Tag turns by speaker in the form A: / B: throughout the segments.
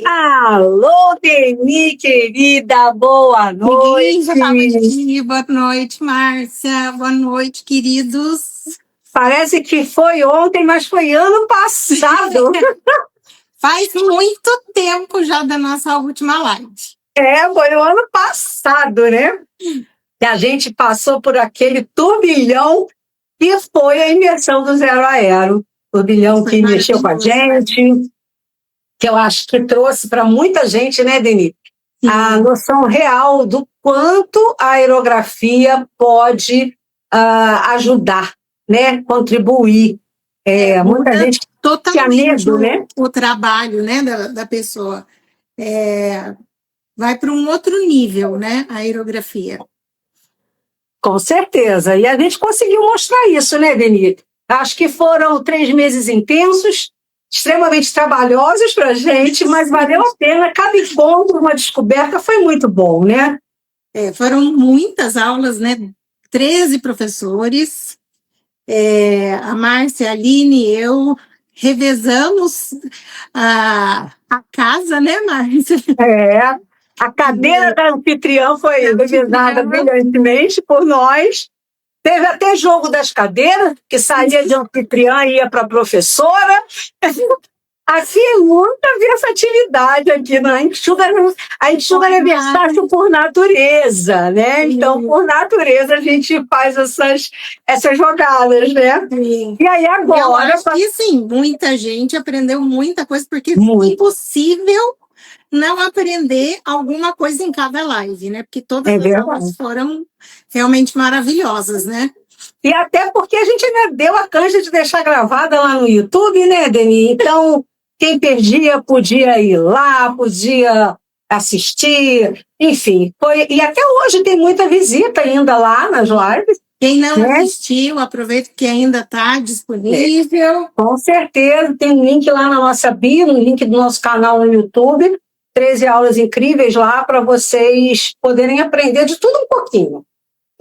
A: Alô, Deni, querida, boa noite.
B: Boa noite, Márcia. Boa noite, queridos.
A: Parece que foi ontem, mas foi ano passado.
B: Faz muito tempo já da nossa última live.
A: Foi o ano passado, né? Que a gente passou por aquele turbilhão que foi a imersão do Zero a Aero. Turbilhão que mexeu com a gente, que eu acho que trouxe para muita gente, né, Deni? A noção real do quanto a aerografia pode ajudar, né? Contribuir. Muita gente tinha medo, né?
B: O trabalho, né, da pessoa. Vai para um outro nível, né, a aerografia.
A: Com certeza. E a gente conseguiu mostrar isso, né, Denise? Acho que foram 3 meses intensos, extremamente trabalhosos para a gente, mas valeu a pena. Cada encontro, uma descoberta, foi muito bom, né?
B: Foram muitas aulas, né? 13 professores. A Márcia, a Aline e eu revezamos a casa, né, Márcia?
A: A cadeira da anfitriã foi revezada brilhantemente por nós. Teve até jogo das cadeiras, que saía de anfitriã e ia para a professora. Aqui é muita versatilidade aqui na Inksugar. A Inksugar é versátil por natureza, né? Então, por natureza, a gente faz essas jogadas, né? E aí agora...
B: Eu acho que sim, muita gente aprendeu muita coisa, porque é impossível não aprender alguma coisa em cada live, né? Porque todas as aulas foram realmente maravilhosas, né?
A: E até porque a gente ainda deu a canja de deixar gravada lá no YouTube, né, Deni? Então, quem perdia podia ir lá, podia assistir, enfim. E até hoje tem muita visita ainda lá nas lives.
B: Quem não assistiu, aproveita que ainda está disponível.
A: Com certeza, tem um link lá na nossa bio, um link do nosso canal no YouTube, 13 aulas incríveis lá para vocês poderem aprender de tudo um pouquinho.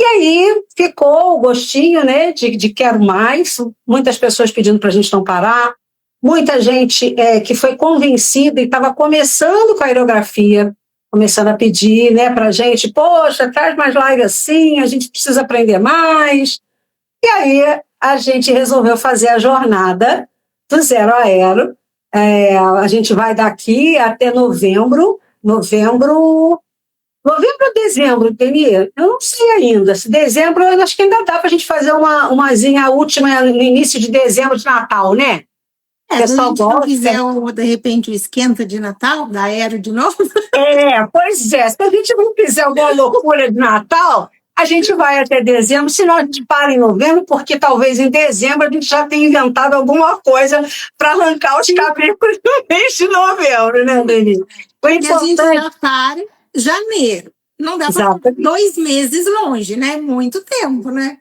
A: E aí ficou o gostinho, né, de quero mais, muitas pessoas pedindo para a gente não parar, muita gente que foi convencida e estava começando com a aerografia, começando a pedir, né, para a gente, poxa, traz mais live assim, a gente precisa aprender mais. E aí a gente resolveu fazer a jornada do Zero a Aero. A gente vai daqui até novembro, dezembro, Tenia? Eu não sei ainda. Se dezembro, eu acho que ainda dá para a gente fazer umazinha última no início de dezembro de Natal, né?
B: Se a gente não quiser, de repente, o esquenta de Natal, da Aero de novo.
A: Pois é. Se a gente não quiser alguma loucura de Natal, a gente vai até dezembro, senão a gente para em novembro, porque talvez em dezembro a gente já tenha inventado alguma coisa para arrancar os cabelos no mês de novembro, né, Denise?
B: Porque a gente já para em janeiro. Não dá para 2 meses longe, né? Muito tempo, né?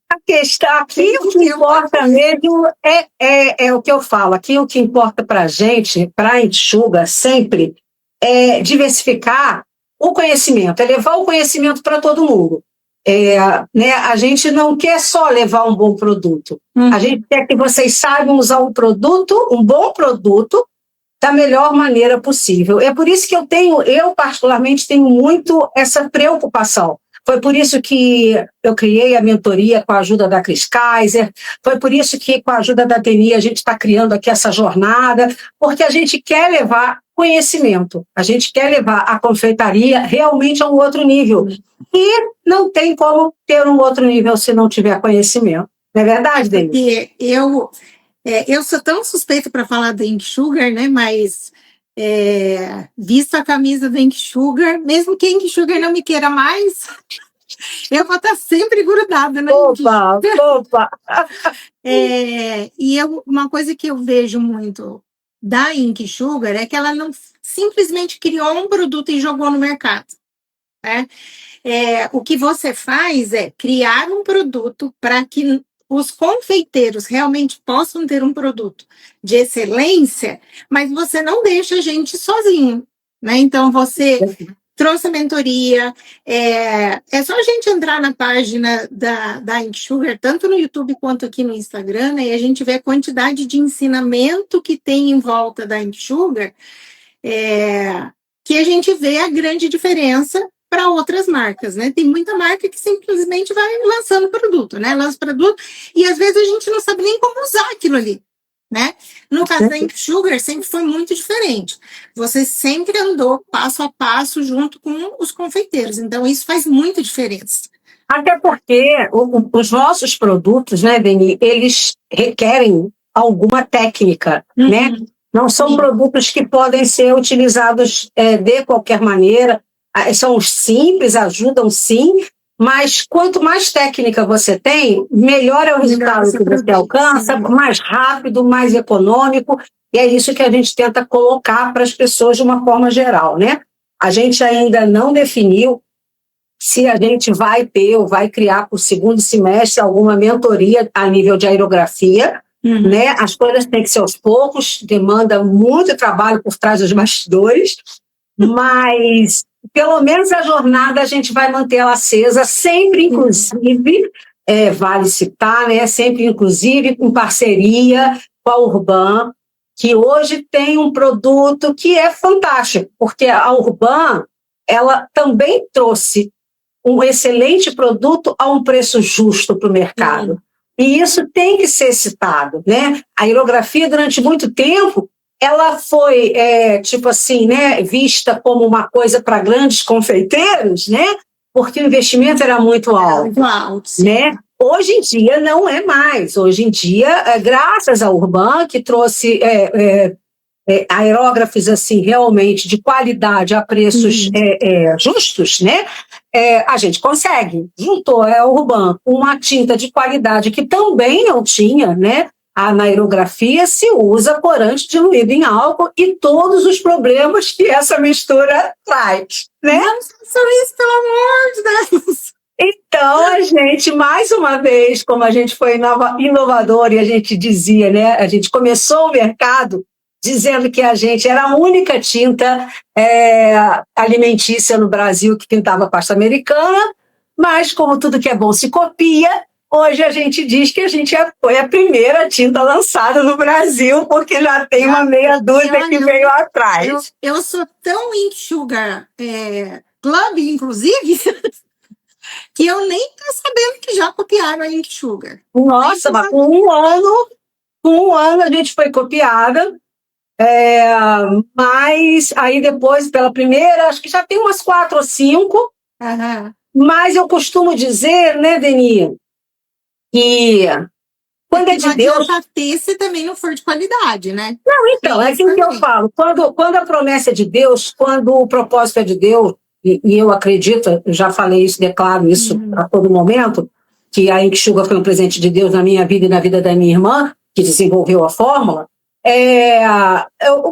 A: A questão aqui, o que importa mesmo é o que eu falo. Aqui o que importa para a gente, para a Inksugar, sempre é diversificar o conhecimento, é levar o conhecimento para todo mundo. Né, a gente não quer só levar um bom produto. A gente quer que vocês saibam usar um bom produto, da melhor maneira possível. É por isso que eu particularmente tenho muito essa preocupação. Foi por isso que eu criei a mentoria com a ajuda da Cris Kaiser, foi por isso que, com a ajuda da Deni, a gente está criando aqui essa jornada, porque a gente quer levar conhecimento, a gente quer levar a confeitaria realmente a um outro nível. E não tem como ter um outro nível se não tiver conhecimento. Não é verdade, Deni?
B: Porque eu sou tão suspeita para falar da Inksugar, né? Mas visto a camisa da Inksugar, mesmo que a Inksugar não me queira mais, eu vou estar sempre grudada na
A: Inksugar. Opa!
B: Uma coisa que eu vejo muito da Inksugar é que ela não simplesmente criou um produto e jogou no mercado, né? O que você faz é criar um produto para que os confeiteiros realmente possam ter um produto de excelência, mas você não deixa a gente sozinho, né? Então, você trouxe a mentoria, é só a gente entrar na página da Inksugar, tanto no YouTube quanto aqui no Instagram, né, e a gente vê a quantidade de ensinamento que tem em volta da Inksugar, que a gente vê a grande diferença para outras marcas, né? Tem muita marca que simplesmente vai lançando produto, né? Lança produto e às vezes a gente não sabe nem como usar aquilo ali, né? No caso da Ink Sugar, sempre foi muito diferente. Você sempre andou passo a passo junto com os confeiteiros, então isso faz muita diferença.
A: Até porque os nossos produtos, né, Deni, eles requerem alguma técnica, né? Não são produtos que podem ser utilizados de qualquer maneira. São simples, ajudam sim, mas quanto mais técnica você tem, melhor é o resultado que você alcança, mais rápido, mais econômico, e é isso que a gente tenta colocar para as pessoas de uma forma geral, né? A gente ainda não definiu se a gente vai ter ou vai criar para o segundo semestre alguma mentoria a nível de aerografia, né? As coisas têm que ser aos poucos, demanda muito trabalho por trás dos bastidores, mas pelo menos a jornada a gente vai manter ela acesa, sempre inclusive, vale citar, né? Sempre inclusive com parceria com a Urban, que hoje tem um produto que é fantástico, porque a Urban, ela também trouxe um excelente produto a um preço justo para o mercado. E isso tem que ser citado, né? A aerografia, durante muito tempo, ela foi, tipo assim, né, vista como uma coisa para grandes confeiteiros, né? Porque o investimento era muito alto, né? Hoje em dia não é mais. Hoje em dia, graças à Urban, que trouxe aerógrafos assim, realmente de qualidade a preços justos, né? A gente consegue. Juntou a Urban uma tinta de qualidade que também não tinha, né? Na aerografia se usa corante diluído em álcool e todos os problemas que essa mistura traz, né?
B: Não só isso, pelo amor de Deus!
A: Então, a gente, mais uma vez, como a gente foi inovador e a gente dizia, né? A gente começou o mercado dizendo que a gente era a única tinta alimentícia no Brasil que pintava pasta americana, mas como tudo que é bom se copia, hoje a gente diz que a gente foi a primeira tinta lançada no Brasil, porque já tem uma meia dúzia que veio atrás.
B: Eu sou tão Ink Sugar Club, inclusive, que eu nem estou sabendo que já copiaram a Ink Sugar.
A: Nossa, mas com um ano a gente foi copiada. Mas aí depois, pela primeira, acho que já tem umas 4 ou 5. Mas eu costumo dizer, né, Deni, que quando é de Deus...
B: Não ter se também não for de qualidade, né?
A: Não, então, é aquilo que eu falo. Quando a promessa é de Deus, quando o propósito é de Deus, e eu acredito, eu já falei isso, declaro isso a todo momento, que a Ink Sugar foi um presente de Deus na minha vida e na vida da minha irmã, que desenvolveu a fórmula.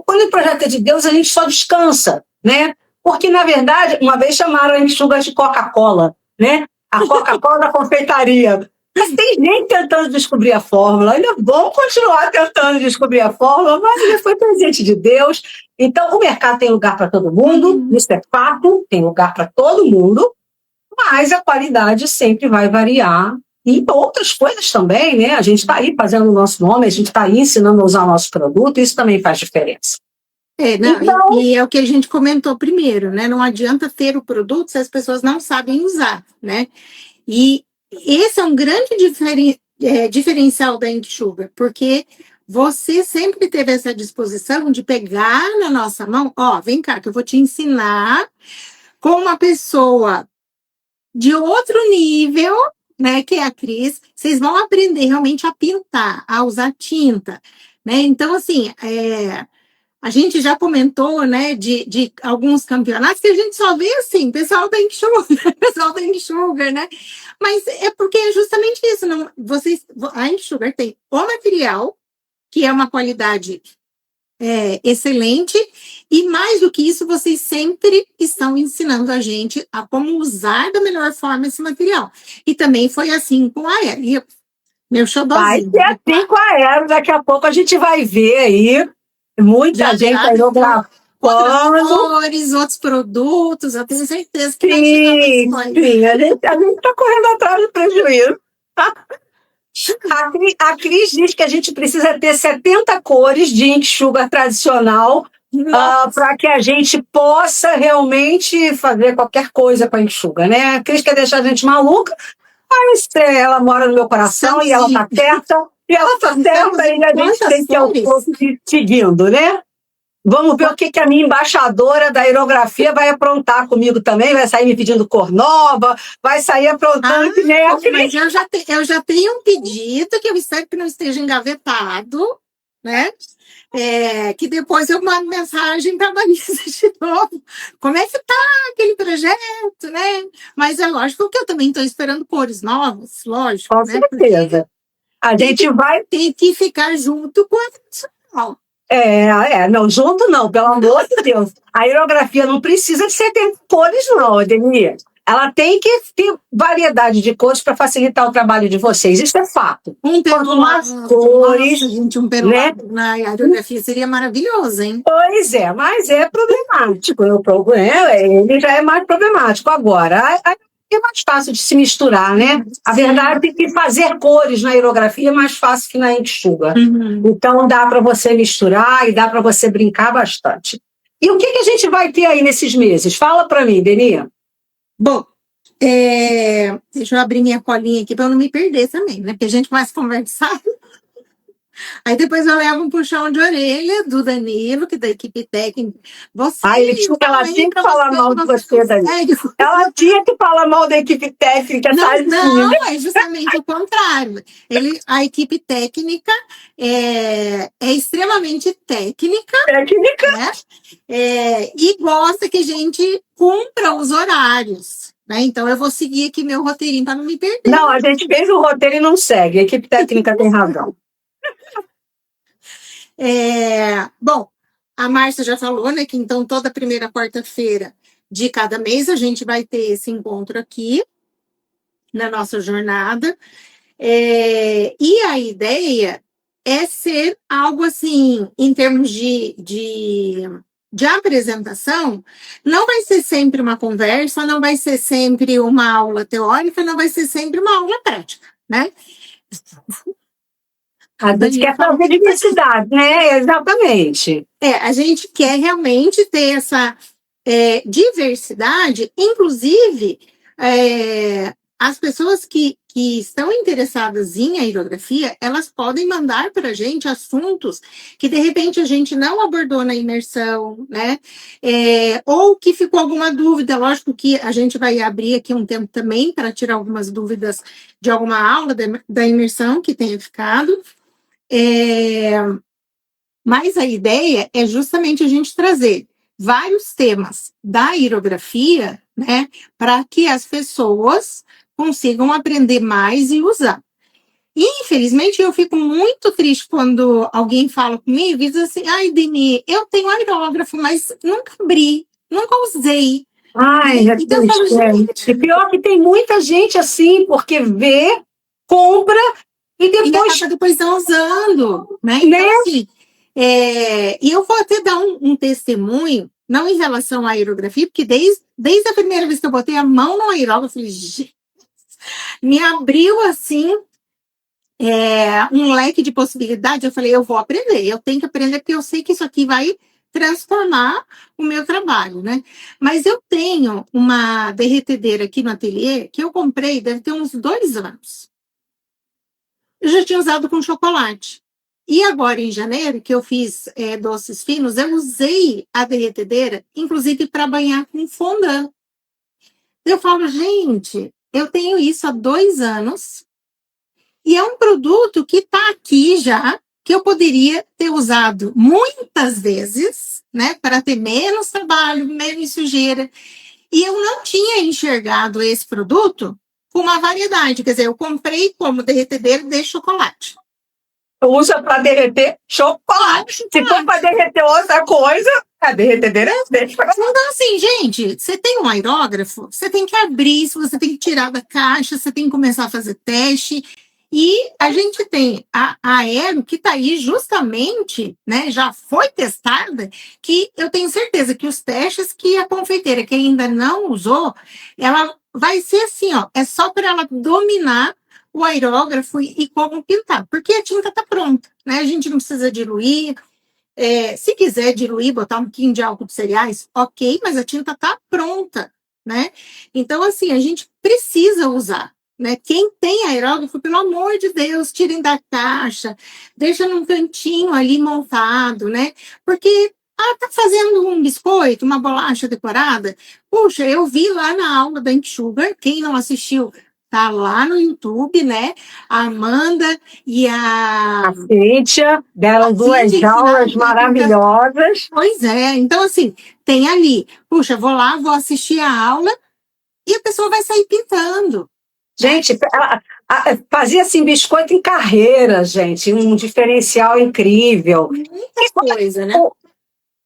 A: Quando o projeto é de Deus, a gente só descansa, né? Porque, na verdade, uma vez chamaram a Ink Sugar de Coca-Cola, né? A Coca-Cola da confeitaria. Mas tem gente tentando descobrir a fórmula, ainda vão continuar tentando descobrir a fórmula, mas ele foi presente de Deus. Então, o mercado tem lugar para todo mundo, isso é fato, tem lugar para todo mundo, mas a qualidade sempre vai variar. E outras coisas também, né? A gente está aí fazendo o nosso nome, a gente está aí ensinando a usar o nosso produto, isso também faz diferença.
B: E é o que a gente comentou primeiro, né? Não adianta ter o produto se as pessoas não sabem usar, né? E esse é um grande diferencial da Ink Sugar, porque você sempre teve essa disposição de pegar na nossa mão, vem cá, que eu vou te ensinar com uma pessoa de outro nível, né, que é a Cris, vocês vão aprender realmente a pintar, a usar tinta, né? Então, assim, a gente já comentou, né, de alguns campeonatos que a gente só vê assim, pessoal da Ink Sugar, né? Mas é porque é justamente isso, a Ink Sugar tem o material, que é uma qualidade excelente, e mais do que isso, vocês sempre estão ensinando a gente a como usar da melhor forma esse material. E também foi assim com a Aero. Meu xodózinho.
A: Vai ser assim com a Aero, daqui a pouco a gente vai ver aí muita gente aerografando.
B: Outras cores, outros produtos, eu tenho certeza que
A: sim, a gente está correndo atrás do prejuízo. A Cris diz que a gente precisa ter 70 cores de Ink Sugar tradicional para que a gente possa realmente fazer qualquer coisa com a enxuga, né? A Cris quer deixar a gente maluca, mas ela mora no meu coração e ela está certa, e a gente tem que aos poucos ir seguindo, né? Vamos ver o que a minha embaixadora da aerografia vai aprontar comigo também, vai sair me pedindo cor nova, vai sair aprontando que nem a Cris.
B: Mas eu já tenho um pedido que eu espero que não esteja engavetado, né? Que depois eu mando mensagem para a Marisa de novo. Como é que tá aquele projeto, né? Mas é lógico que eu também estou esperando cores novas, lógico.
A: Com certeza. A gente vai...
B: Tem que ficar junto com a tradicional.
A: Não, junto não, pelo amor de Deus. A aerografia não precisa de 70 cores, não, Ademir. Ela tem que ter variedade de cores para facilitar o trabalho de vocês. Isso é fato.
B: Quanto mais cores, né? Na aerografia seria maravilhoso, hein?
A: Pois é, mas é problemático. Ele já é mais problemático. Agora, é mais fácil de se misturar, né? A verdade é que fazer cores na aerografia é mais fácil que na enxuga. Então, dá para você misturar e dá para você brincar bastante. E o que a gente vai ter aí nesses meses? Fala para mim, Deni.
B: Bom, deixa eu abrir minha colinha aqui para eu não me perder também, né? Porque a gente começa a conversar. Aí depois eu levo um puxão de orelha do Danilo, que é da equipe técnica.
A: Ela tinha que falar mal de você, Danilo. Ela tinha que falar mal da equipe técnica.
B: Não, é justamente o contrário. A equipe técnica é extremamente técnica. Né? E gosta que a gente cumpra os horários. Né? Então, eu vou seguir aqui meu roteirinho para não me perder.
A: Não, a gente fez o roteiro e não segue. A equipe técnica tem razão.
B: Bom, a Márcia já falou, né, que então toda primeira quarta-feira de cada mês a gente vai ter esse encontro aqui na nossa jornada. E a ideia é ser algo assim, em termos de apresentação, não vai ser sempre uma conversa, não vai ser sempre uma aula teórica, não vai ser sempre uma aula prática, né?
A: A gente quer fazer diversidade, né? Exatamente.
B: A gente quer realmente ter essa diversidade, inclusive as pessoas que estão interessadas em aerografia, elas podem mandar para a gente assuntos que, de repente, a gente não abordou na imersão, né? Ou que ficou alguma dúvida. Lógico que a gente vai abrir aqui um tempo também para tirar algumas dúvidas de alguma aula da imersão que tenha ficado. Mas a ideia é justamente a gente trazer vários temas da aerografia, né, para que as pessoas consigam aprender mais e usar. E, infelizmente, eu fico muito triste quando alguém fala comigo e diz assim: ai, Deni, eu tenho aerógrafo, mas nunca abri, nunca usei.
A: Então, gente, pior que tem muita gente assim, porque vê, compra e
B: depois está usando, né? Então, assim, e eu vou até dar um testemunho, não em relação à aerografia, porque desde a primeira vez que eu botei a mão no aerógrafo, eu falei, me abriu assim um leque de possibilidades. Eu falei, eu vou aprender, eu tenho que aprender, porque eu sei que isso aqui vai transformar o meu trabalho, né? Mas eu tenho uma derretedeira aqui no ateliê que eu comprei, deve ter uns 2 anos. Eu já tinha usado com chocolate. E agora, em janeiro, que eu fiz doces finos, eu usei a derretedeira, inclusive para banhar com fondant. Eu falo, gente, eu tenho isso há 2 anos e é um produto que está aqui já, que eu poderia ter usado muitas vezes, né, para ter menos trabalho, menos sujeira. E eu não tinha enxergado esse produto com uma variedade. Quer dizer, eu comprei como derretedeira de chocolate.
A: Usa para derreter chocolate. Se for para derreter outra coisa, a derretedeira é chocolate.
B: Então, assim, gente, você tem um aerógrafo, você tem que abrir, você tem que tirar da caixa, você tem que começar a fazer teste. E a gente tem a Aero, que está aí justamente, né, já foi testada, que eu tenho certeza que os testes que a confeiteira que ainda não usou, ela vai ser assim, ó, é só para ela dominar o aerógrafo e como pintar, porque a tinta está pronta, né? A gente não precisa diluir, Se quiser diluir, botar um pouquinho de álcool de cereais, ok, mas a tinta está pronta, né? Então, assim, a gente precisa usar, né? Quem tem aerógrafo, pelo amor de Deus, tirem da caixa, deixa num cantinho ali montado, né? Porque tá fazendo um biscoito, uma bolacha decorada. Puxa, eu vi lá na aula da Ink Sugar, quem não assistiu, tá lá no YouTube, né? A Amanda e
A: A Cíntia, deram duas
B: Cíntia
A: aulas
B: ensinaram técnicas.
A: maravilhosas.
B: Pois é, então assim, tem ali, puxa, vou lá, vou assistir a aula e a pessoa vai sair pintando.
A: Gente, fazia assim biscoito em carreira, gente, um diferencial incrível.
B: Muita coisa, né?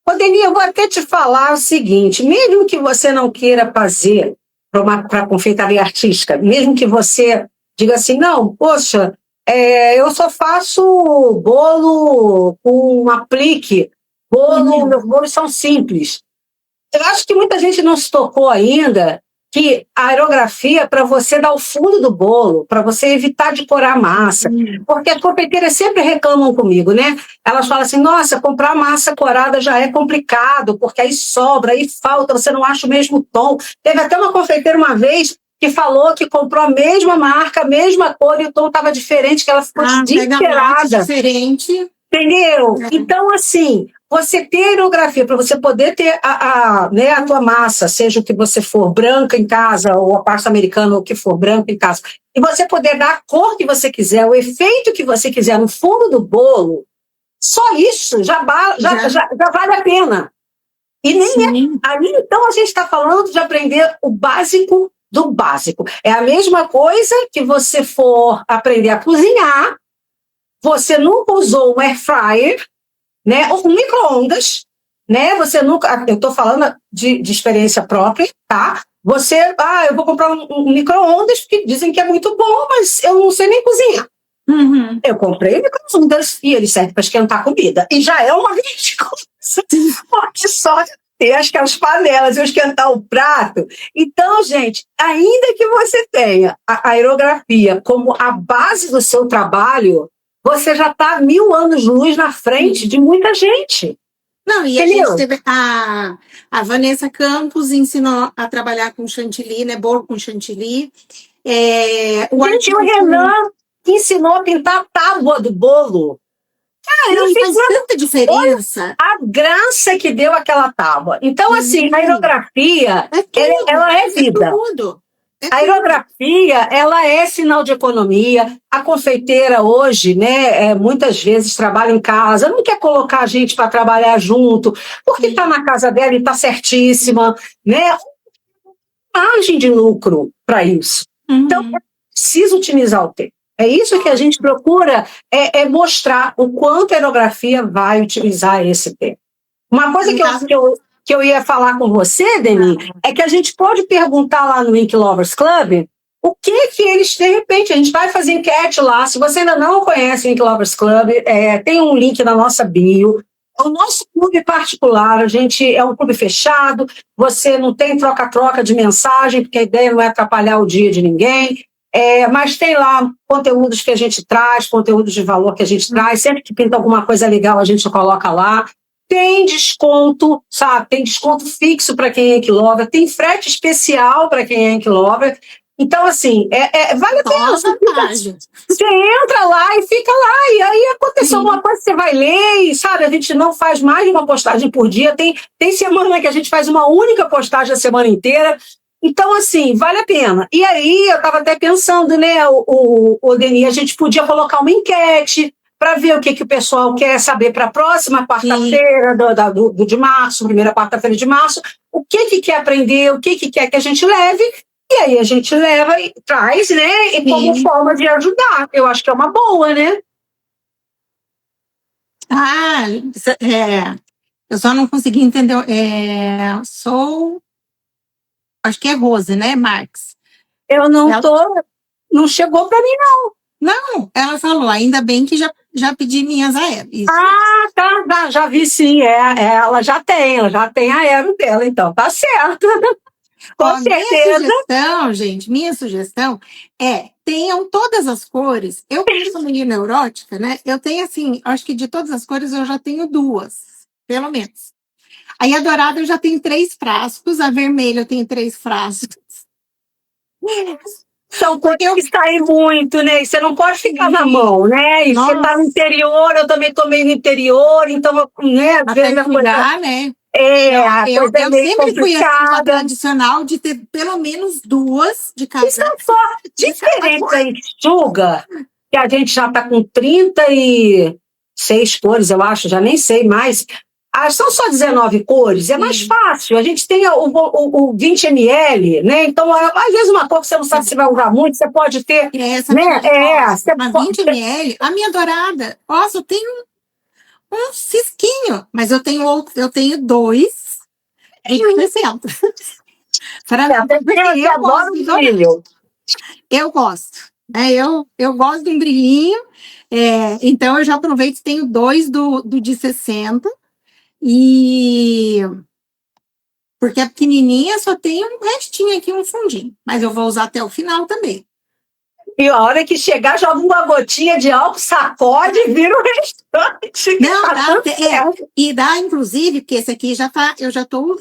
A: Ô, Deni, eu vou até te falar o seguinte: mesmo que você não queira fazer para confeitaria artística, mesmo que você diga assim, não, poxa, eu só faço bolo com aplique, meus bolos são simples. Eu acho que muita gente não se tocou ainda que a aerografia é para você dar o fundo do bolo, para você evitar decorar a massa. Porque as confeiteiras sempre reclamam comigo, né? Elas falam assim, nossa, comprar massa corada já é complicado, porque aí sobra, aí falta, você não acha o mesmo tom. Teve até uma confeiteira uma vez que falou que comprou a mesma marca, a mesma cor, e o tom estava diferente, que ela ficou desesperada.
B: Diferente.
A: Entendeu? Então, assim, você ter aerografia, para você poder ter né, a tua massa, seja o que você for, branca em casa, ou a pasta americana, ou o que for branco em casa, e você poder dar a cor que você quiser, o efeito que você quiser no fundo do bolo, só isso já vale a pena. E nem ali, então, a gente está falando de aprender o básico do básico. É a mesma coisa que você for aprender a cozinhar, você nunca usou um air fryer, né, ou um micro-ondas, né? Você nunca, eu estou falando de experiência própria, tá? Você, eu vou comprar um micro-ondas porque dizem que é muito bom, mas eu não sei nem cozinhar.
B: Uhum.
A: Eu comprei micro-ondas e ele serve para esquentar comida. E já é uma grande coisa, porque só ter aquelas panelas e esquentar o prato. Então, gente, ainda que você tenha a aerografia como a base do seu trabalho, você já está 1000 anos-luz na frente de muita gente.
B: Não, e entendeu? A gente teve a Vanessa Campos ensinou a trabalhar com chantilly, né? Bolo com chantilly.
A: O Renan ensinou a pintar a tábua do bolo.
B: Cara, não faz tanta diferença.
A: A graça que deu aquela tábua. Então, assim, a aerografia, ela é vida. A aerografia, ela é sinal de economia. A confeiteira hoje, né, muitas vezes trabalha em casa, não quer colocar a gente para trabalhar junto, porque está na casa dela e está certíssima, né? Margem de lucro para isso. Então, precisa otimizar o tempo. É isso que a gente procura mostrar o quanto a aerografia vai utilizar esse tempo. Uma coisa que eu ia falar com você, Deni, é que a gente pode perguntar lá no Ink Lovers Club o que eles, de repente, a gente vai fazer enquete lá. Se você ainda não conhece o Ink Lovers Club, tem um link na nossa bio. O nosso clube particular, a gente é um clube fechado, você não tem troca-troca de mensagem, porque a ideia não é atrapalhar o dia de ninguém. Mas tem lá conteúdos que a gente traz, conteúdos de valor que a gente traz. Sempre que pinta alguma coisa legal, a gente coloca lá. Tem desconto, sabe? Tem desconto fixo para quem é Ink Lover, tem frete especial para quem é Ink Lover. Então, assim, vale a pena. Você entra lá e fica lá, e aí aconteceu alguma coisa, você vai ler, e sabe, a gente não faz mais de uma postagem por dia, tem semana que a gente faz uma única postagem a semana inteira. Então, assim, vale a pena. E aí, eu estava até pensando, né, o Deni, a gente podia colocar uma enquete para ver o que o pessoal quer saber para a próxima quarta-feira de março, primeira quarta-feira de março, o que quer aprender, o que quer que a gente leve, e aí a gente leva e traz, né, e como forma de ajudar. Eu acho que é uma boa, né?
B: Eu só não consegui entender. Acho que é Rose, né, Marx?
A: Eu não não chegou para mim, não.
B: Não, ela falou, ainda bem que já pedi minhas aero.
A: Já vi sim, ela já tem a aero dela, então tá certo. Com certeza.
B: Minha sugestão é, tenham todas as cores. Eu, como sou meio neurótica, né? Eu tenho, assim, acho que de todas as cores eu já tenho 2, pelo menos. Aí a dourada eu já tenho 3 frascos, a vermelha eu tenho 3 frascos.
A: São coisas que saem muito, né? E você não pode ficar na mão, né? E você tá no interior, eu também tô meio no interior, então, né?
B: Até cuidar, né? Eu sempre fui assim, uma tradicional de ter pelo menos 2 de cada.
A: Isso é só diferente da enxuga, que a gente já tá com 36 cores, eu acho, já nem sei mais. São só 19 cores, é mais fácil. A gente tem o 20 ml, né? Então, às vezes, uma cor que você não sabe se vai usar muito, você pode ter.
B: Essa
A: né?
B: Uma 20 ml, a minha dourada, nossa, eu tenho um cisquinho, mas eu tenho 2 de 60. Eu gosto. Eu gosto de um brilhinho, então eu já aproveito e tenho 2 do de 60. E porque a pequenininha só tem um restinho aqui, um fundinho, mas eu vou usar até o final também.
A: E a hora que chegar, joga uma gotinha de álcool, sacode e vira o restante.
B: Não, e dá, inclusive, porque esse aqui já tá,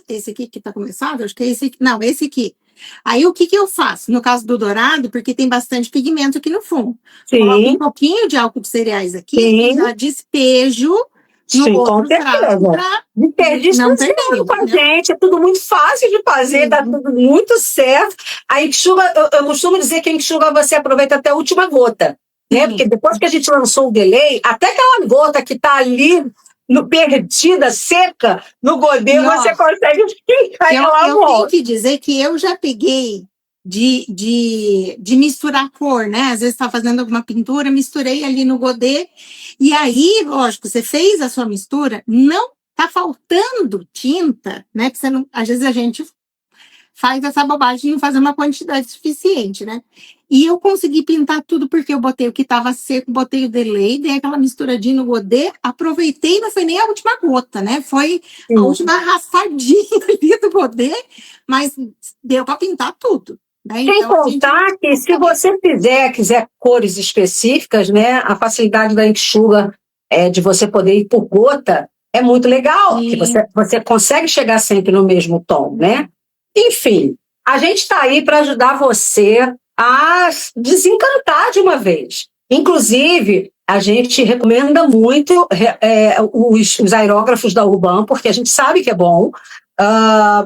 B: esse aqui que tá começado, acho que é esse aqui, não, esse aqui. Aí o que eu faço? No caso do dourado, porque tem bastante pigmento aqui no fundo. Coloco um pouquinho de álcool de cereais aqui e já despejo.
A: Sim, com certeza. Não perder com a gente, é tudo muito fácil de fazer, dá tudo muito certo. A enxuga, eu costumo dizer que a enxuga você aproveita até a última gota, né? Porque depois que a gente lançou o delay, até aquela gota que está ali perdida, seca, no godê, você consegue ficar ela.
B: Eu tenho que dizer que eu já peguei de misturar cor, né? Às vezes está fazendo alguma pintura, misturei ali no godê, e aí, lógico, você fez a sua mistura, não tá faltando tinta, né? Porque às vezes a gente faz essa bobagem de não fazer uma quantidade suficiente, né? E eu consegui pintar tudo porque eu botei o que estava seco, botei o delay, dei aquela misturadinha no godê, aproveitei, não foi nem a última gota, né? Foi a última raspadinha ali do godê, mas deu para pintar tudo. Né?
A: Sem contar que se você quiser cores específicas, né, a facilidade da enxuga de você poder ir por gota é muito legal, que você consegue chegar sempre no mesmo tom, né? Enfim, a gente está aí para ajudar você a desencantar de uma vez. Inclusive, a gente recomenda muito os aerógrafos da Urban, porque a gente sabe que é bom,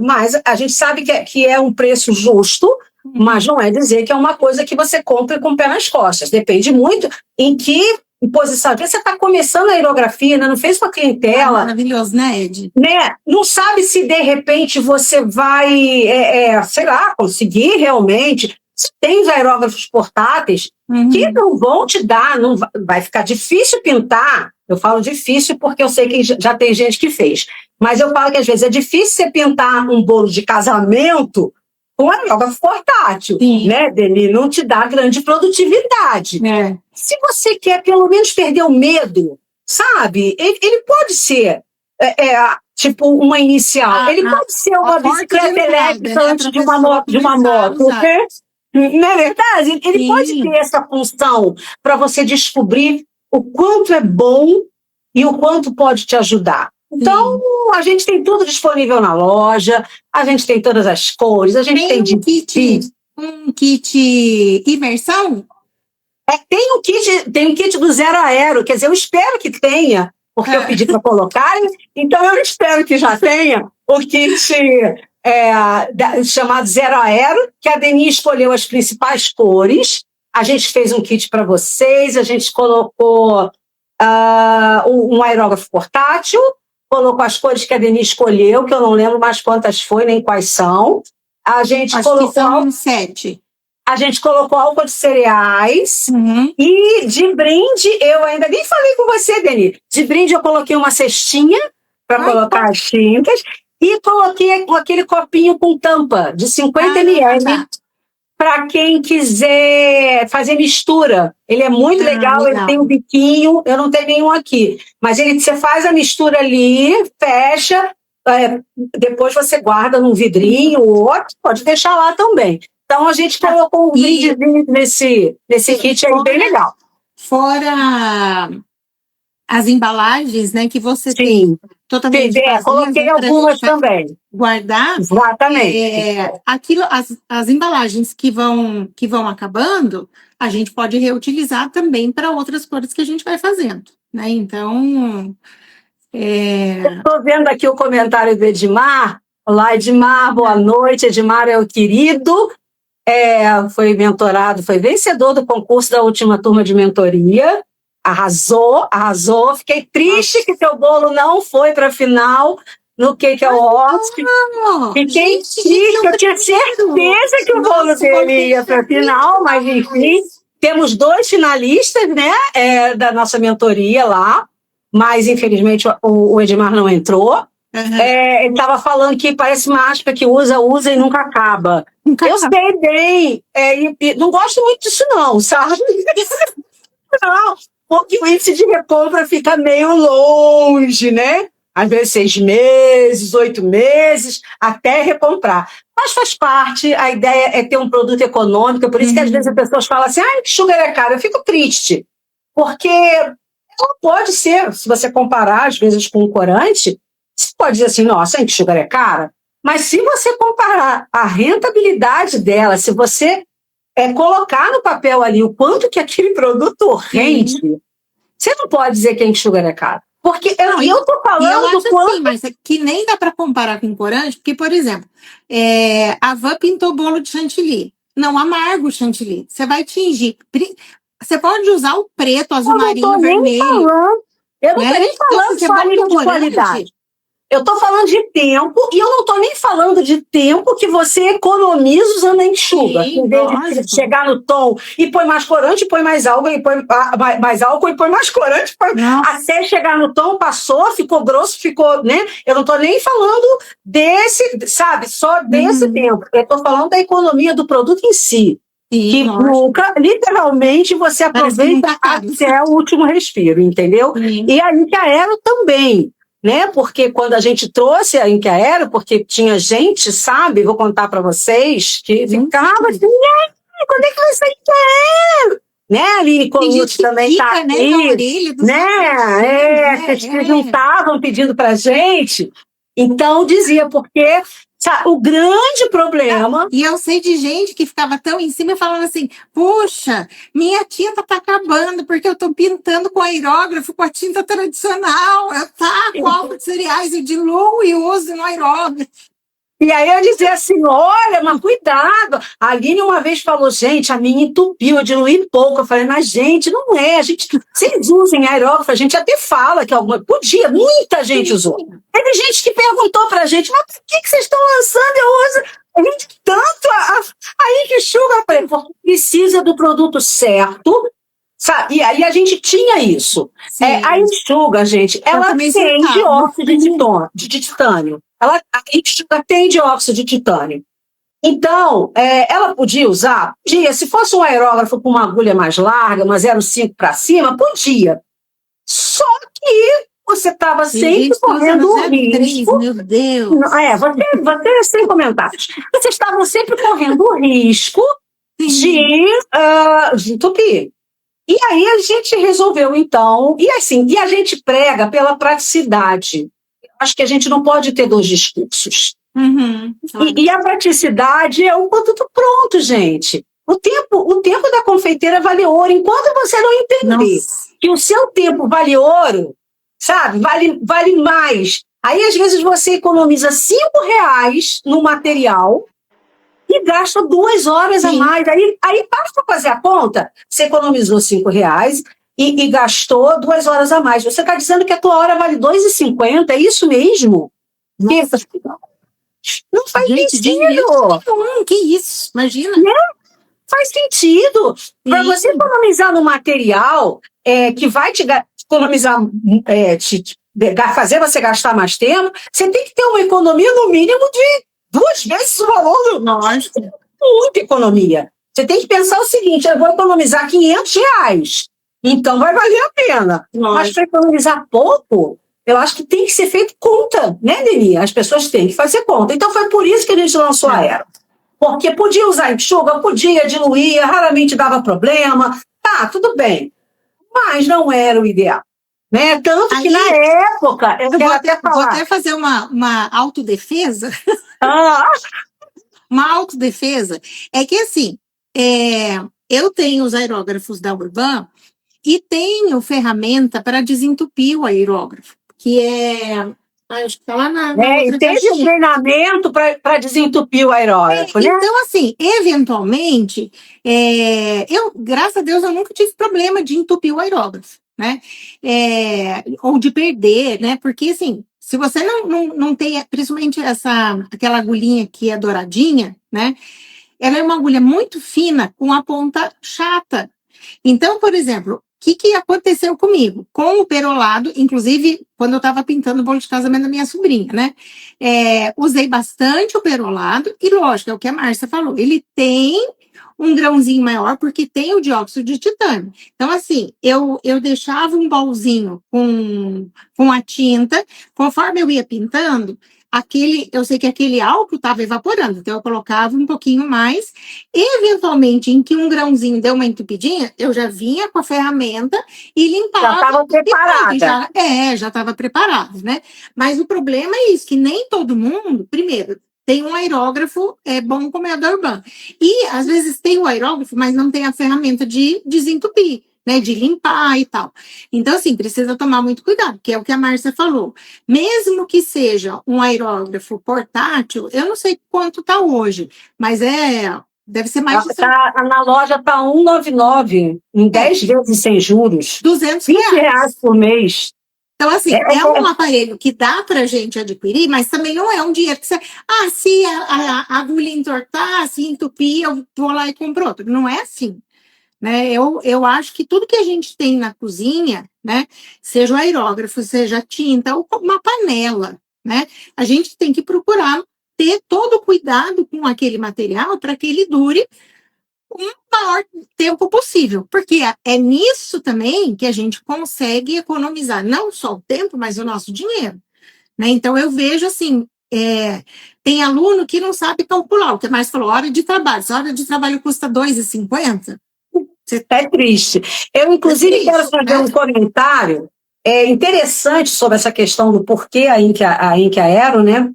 A: mas a gente sabe que é um preço justo, mas não é dizer que é uma coisa que você compra com o pé nas costas. Depende muito em que posição. Porque você está começando a aerografia, né? Não fez com a clientela.
B: Maravilhoso, né, Ed?
A: Né? Não sabe se, de repente, você vai, sei lá, conseguir realmente. Tem os aerógrafos portáteis que não vão te dar, vai ficar difícil pintar. Eu falo difícil porque eu sei que já tem gente que fez. Mas eu falo que, às vezes, é difícil você pintar um bolo de casamento com aerógrafo portátil, né, Deni? Não te dá grande produtividade. Se você quer, pelo menos, perder o medo, sabe? Ele pode ser, tipo, uma inicial. Ele pode ser uma bicicleta elétrica antes de uma moto. Não é verdade? Ele pode ter essa função para você descobrir o quanto é bom e o quanto pode te ajudar. Então, a gente tem tudo disponível na loja, a gente tem todas as cores, a gente tem
B: um kit imersão?
A: Tem um kit do 0 aero, quer dizer, eu espero que tenha, porque eu pedi para colocarem, então eu espero que já tenha o kit chamado 0 aero, que a Deni escolheu as principais cores, a gente fez um kit para vocês, a gente colocou um aerógrafo portátil, colocou as cores que a Deni escolheu, que eu não lembro mais quantas foi, nem quais são. A gente colocou...
B: que são 7.
A: A gente colocou álcool de cereais. E de brinde, eu ainda nem falei com você, Deni. De brinde eu coloquei uma cestinha para colocar as tintas. E coloquei aquele copinho com tampa de 50 ml. Para quem quiser fazer mistura. Ele é muito legal, ele tem um biquinho, eu não tenho nenhum aqui. Mas você faz a mistura ali, fecha, depois você guarda num vidrinho, ou outro, pode deixar lá também. Então, a gente colocou um brindezinho nesse kit aí, bem legal.
B: Fora as embalagens, né, que você tem totalmente vazias,
A: coloquei algumas também.
B: Guardar.
A: Exatamente.
B: As embalagens que vão acabando, a gente pode reutilizar também para outras cores que a gente vai fazendo, né? Então...
A: Estou vendo aqui o comentário do Edmar. Olá, Edmar, boa noite. Edmar é o querido, foi mentorado, foi vencedor do concurso da última turma de mentoria. Arrasou. Fiquei triste que seu bolo não foi para a final no Cake Awards. Fiquei triste, eu tinha certeza que o bolo dele ia para a final, mas enfim, temos 2 finalistas, né, da nossa mentoria lá, mas infelizmente o Edmar não entrou. Ele estava falando que parece máscara que usa e nunca acaba. Eu sei bem, e não gosto muito disso não, sabe? Não, porque o índice de recompra fica meio longe, né? Às vezes 6 meses, 8 meses, até recomprar. Mas faz parte, a ideia é ter um produto econômico, por isso que às vezes as pessoas falam assim, sugar é caro. Eu fico triste, porque ela pode ser, se você comparar às vezes com um corante, você pode dizer assim, nossa, sugar é cara, mas se você comparar a rentabilidade dela, se você colocar no papel ali o quanto que aquele produto rende, você não pode dizer que a sugar é caro. Porque eu tô falando do quanto...
B: Assim, mas que nem dá para comparar com corante, porque, por exemplo, a Van pintou bolo de chantilly. Não amargo o chantilly. Você vai tingir. Você pode usar o preto, azul marinho, vermelho.
A: Eu não tô nem falando só de qualidade. Eu estou falando de tempo, e eu não estou nem falando de tempo que você economiza usando a enxuga. Em vez de chegar no tom e põe mais corante, põe mais álcool, e põe mais álcool, e põe mais corante, até chegar no tom, passou, ficou grosso, ficou, né? Eu não estou nem falando desse, sabe, só desse tempo. Eu estou falando da economia do produto em si. Que nunca, literalmente, você aproveita até o último respiro, entendeu? E a Ink Aero também. Né? Porque quando a gente trouxe a Ink Aero, porque tinha gente, sabe, vou contar para vocês, que ficava assim, quando é que vai sair Ink Aero? Né, a Aline Colucci também está aqui, né? Vocês se juntavam pedindo para gente. Então, dizia, porque sabe, o grande problema...
B: E eu sei de gente que ficava tão em cima falando assim, puxa, minha tinta tá acabando porque eu tô pintando com aerógrafo, com a tinta tradicional, eu taco álcool de cereais, eu diluo e uso no aerógrafo.
A: E aí eu dizia assim, olha, mas cuidado. A Aline uma vez falou, gente, a minha entupiu, eu diluí pouco. Eu falei, mas gente, não é. Vocês usem aerógrafo, a gente até fala que podia, muita gente usou. Teve gente que perguntou pra gente, mas por que vocês estão lançando? Eu uso tanto a Ink Sugar. Eu falei, porque precisa do produto certo, sabe? E aí a gente tinha isso. A Ink Sugar, gente, ela tem dióxido de titânio. A Ink Sugar tem dióxido de titânio. Então, ela podia usar? Podia. Se fosse um aerógrafo com uma agulha mais larga, uma 0,5 para cima, podia. Só que você estava sempre correndo o risco.
B: Meu Deus!
A: Você sem comentários. Vocês estavam sempre correndo o risco de entupir. E aí a gente resolveu, então, e a gente prega pela praticidade. Acho que a gente não pode ter 2 discursos. E a praticidade é um produto pronto, gente. O tempo da confeiteira vale ouro. Enquanto você não entender que o seu tempo vale ouro, sabe? Vale mais. Aí, às vezes, você economiza R$5 no material e gasta 2 horas a mais. Aí basta fazer a conta. Você economizou R$5 e gastou 2 horas a mais. Você está dizendo que a tua hora vale R$2,50? É isso mesmo? Não faz sentido.
B: Que isso? Imagina.
A: Faz sentido. Para você economizar no material que vai te economizar, fazer você gastar mais tempo, você tem que ter uma economia no mínimo de 2 vezes o valor do nosso. Muita economia. Você tem que pensar o seguinte, eu vou economizar R$500. Então vai valer a pena. Mas para economizar pouco, eu acho que tem que ser feito conta, né, Deni? As pessoas têm que fazer conta. Então foi por isso que a gente lançou a Aero. Porque podia usar enxuga, podia diluir, raramente dava problema. Tá, tudo bem. Mas não era o ideal. Né? Tanto que na época,
B: eu vou até fazer uma autodefesa. Uma autodefesa é que assim, eu tenho os aerógrafos da Urban e tenho ferramenta para desentupir o aerógrafo, que acho que está lá na
A: e teve um treinamento para desentupir o aerógrafo, né?
B: Então, assim, eventualmente, graças a Deus, eu nunca tive problema de entupir o aerógrafo, né? Ou de perder, né? Porque, assim, se você não tem, principalmente aquela agulhinha que é douradinha, né? Ela é uma agulha muito fina com a ponta chata. Então, por exemplo, o que aconteceu comigo? Com o perolado, inclusive, quando eu estava pintando o bolo de casamento da minha sobrinha, né? Usei bastante o perolado, e lógico, é o que a Márcia falou, ele tem um grãozinho maior, porque tem o dióxido de titânio. Então, assim, eu deixava um bolzinho com a tinta, conforme eu ia pintando, eu sei que aquele álcool estava evaporando, então eu colocava um pouquinho mais, e eventualmente, em que um grãozinho deu uma entupidinha, eu já vinha com a ferramenta e limpava.
A: Já estava preparada.
B: Já estava preparado, né? Mas o problema é isso, que nem todo mundo, primeiro, tem um aerógrafo bom como é a da Urban. E, às vezes, tem o aerógrafo, mas não tem a ferramenta de desentupir, né, de limpar e tal. Então, assim, precisa tomar muito cuidado, que é o que a Márcia falou. Mesmo que seja um aerógrafo portátil, eu não sei quanto está hoje, mas deve ser mais de...
A: Na loja está 199, em 10 vezes sem juros.
B: R$200.
A: R$20 por mês.
B: Então, assim, um aparelho que dá para a gente adquirir, mas também não é um dinheiro que você... se a agulha entortar, se entupir, eu vou lá e compro outro. Não é assim. Né? Eu acho que tudo que a gente tem na cozinha, né, seja o aerógrafo, seja a tinta, ou uma panela, né, a gente tem que procurar ter todo o cuidado com aquele material para que ele dure o maior tempo possível, porque é nisso também que a gente consegue economizar não só o tempo, mas o nosso dinheiro. Né? Então, eu vejo assim, tem aluno que não sabe calcular, o que mais falou, hora de trabalho, se a hora de trabalho custa R$2,50,
A: é triste. Eu, inclusive, quero fazer um comentário interessante sobre essa questão do porquê a Ink Aero, né?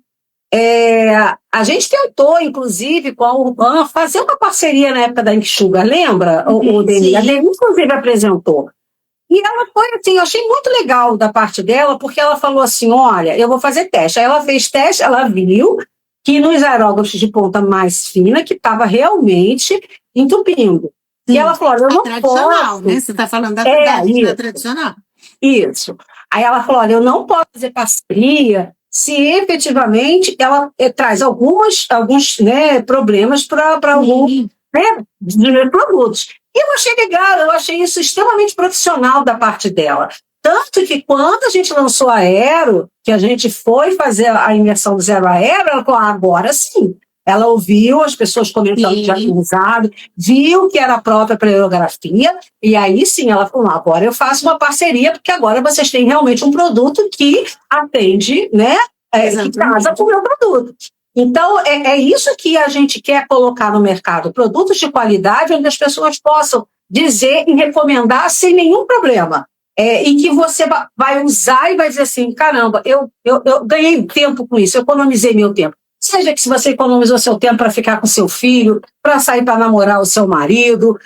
A: A gente tentou, inclusive, com a Urban, fazer uma parceria na época da Ink Sugar, lembra? O Deni? A Deni, inclusive, apresentou. E ela foi assim, eu achei muito legal da parte dela, porque ela falou assim, olha, eu vou fazer teste. Aí ela fez teste, ela viu que nos aerógrafos de ponta mais fina, que estava realmente entupindo. E ela falou, eu não
B: tradicional,
A: posso...
B: né? Você está falando da tradicional.
A: Isso. Aí ela falou, olha, eu não posso fazer parceria se efetivamente ela traz alguns problemas para alguns dos meus produtos. E eu achei legal, eu achei isso extremamente profissional da parte dela. Tanto que quando a gente lançou a Aero, que a gente foi fazer a imersão do Zero Aero, ela falou, agora sim. Ela ouviu as pessoas comentando que já tinham usado, viu que era própria para aerografia, e aí sim ela falou, agora eu faço uma parceria, porque agora vocês têm realmente um produto que atende, né, que casa com o meu produto. Então, é isso que a gente quer colocar no mercado, produtos de qualidade onde as pessoas possam dizer e recomendar sem nenhum problema. E que você vai usar e vai dizer assim, caramba, eu ganhei tempo com isso, eu economizei meu tempo. Seja que se você economizou seu tempo para ficar com seu filho, para sair para namorar o seu marido,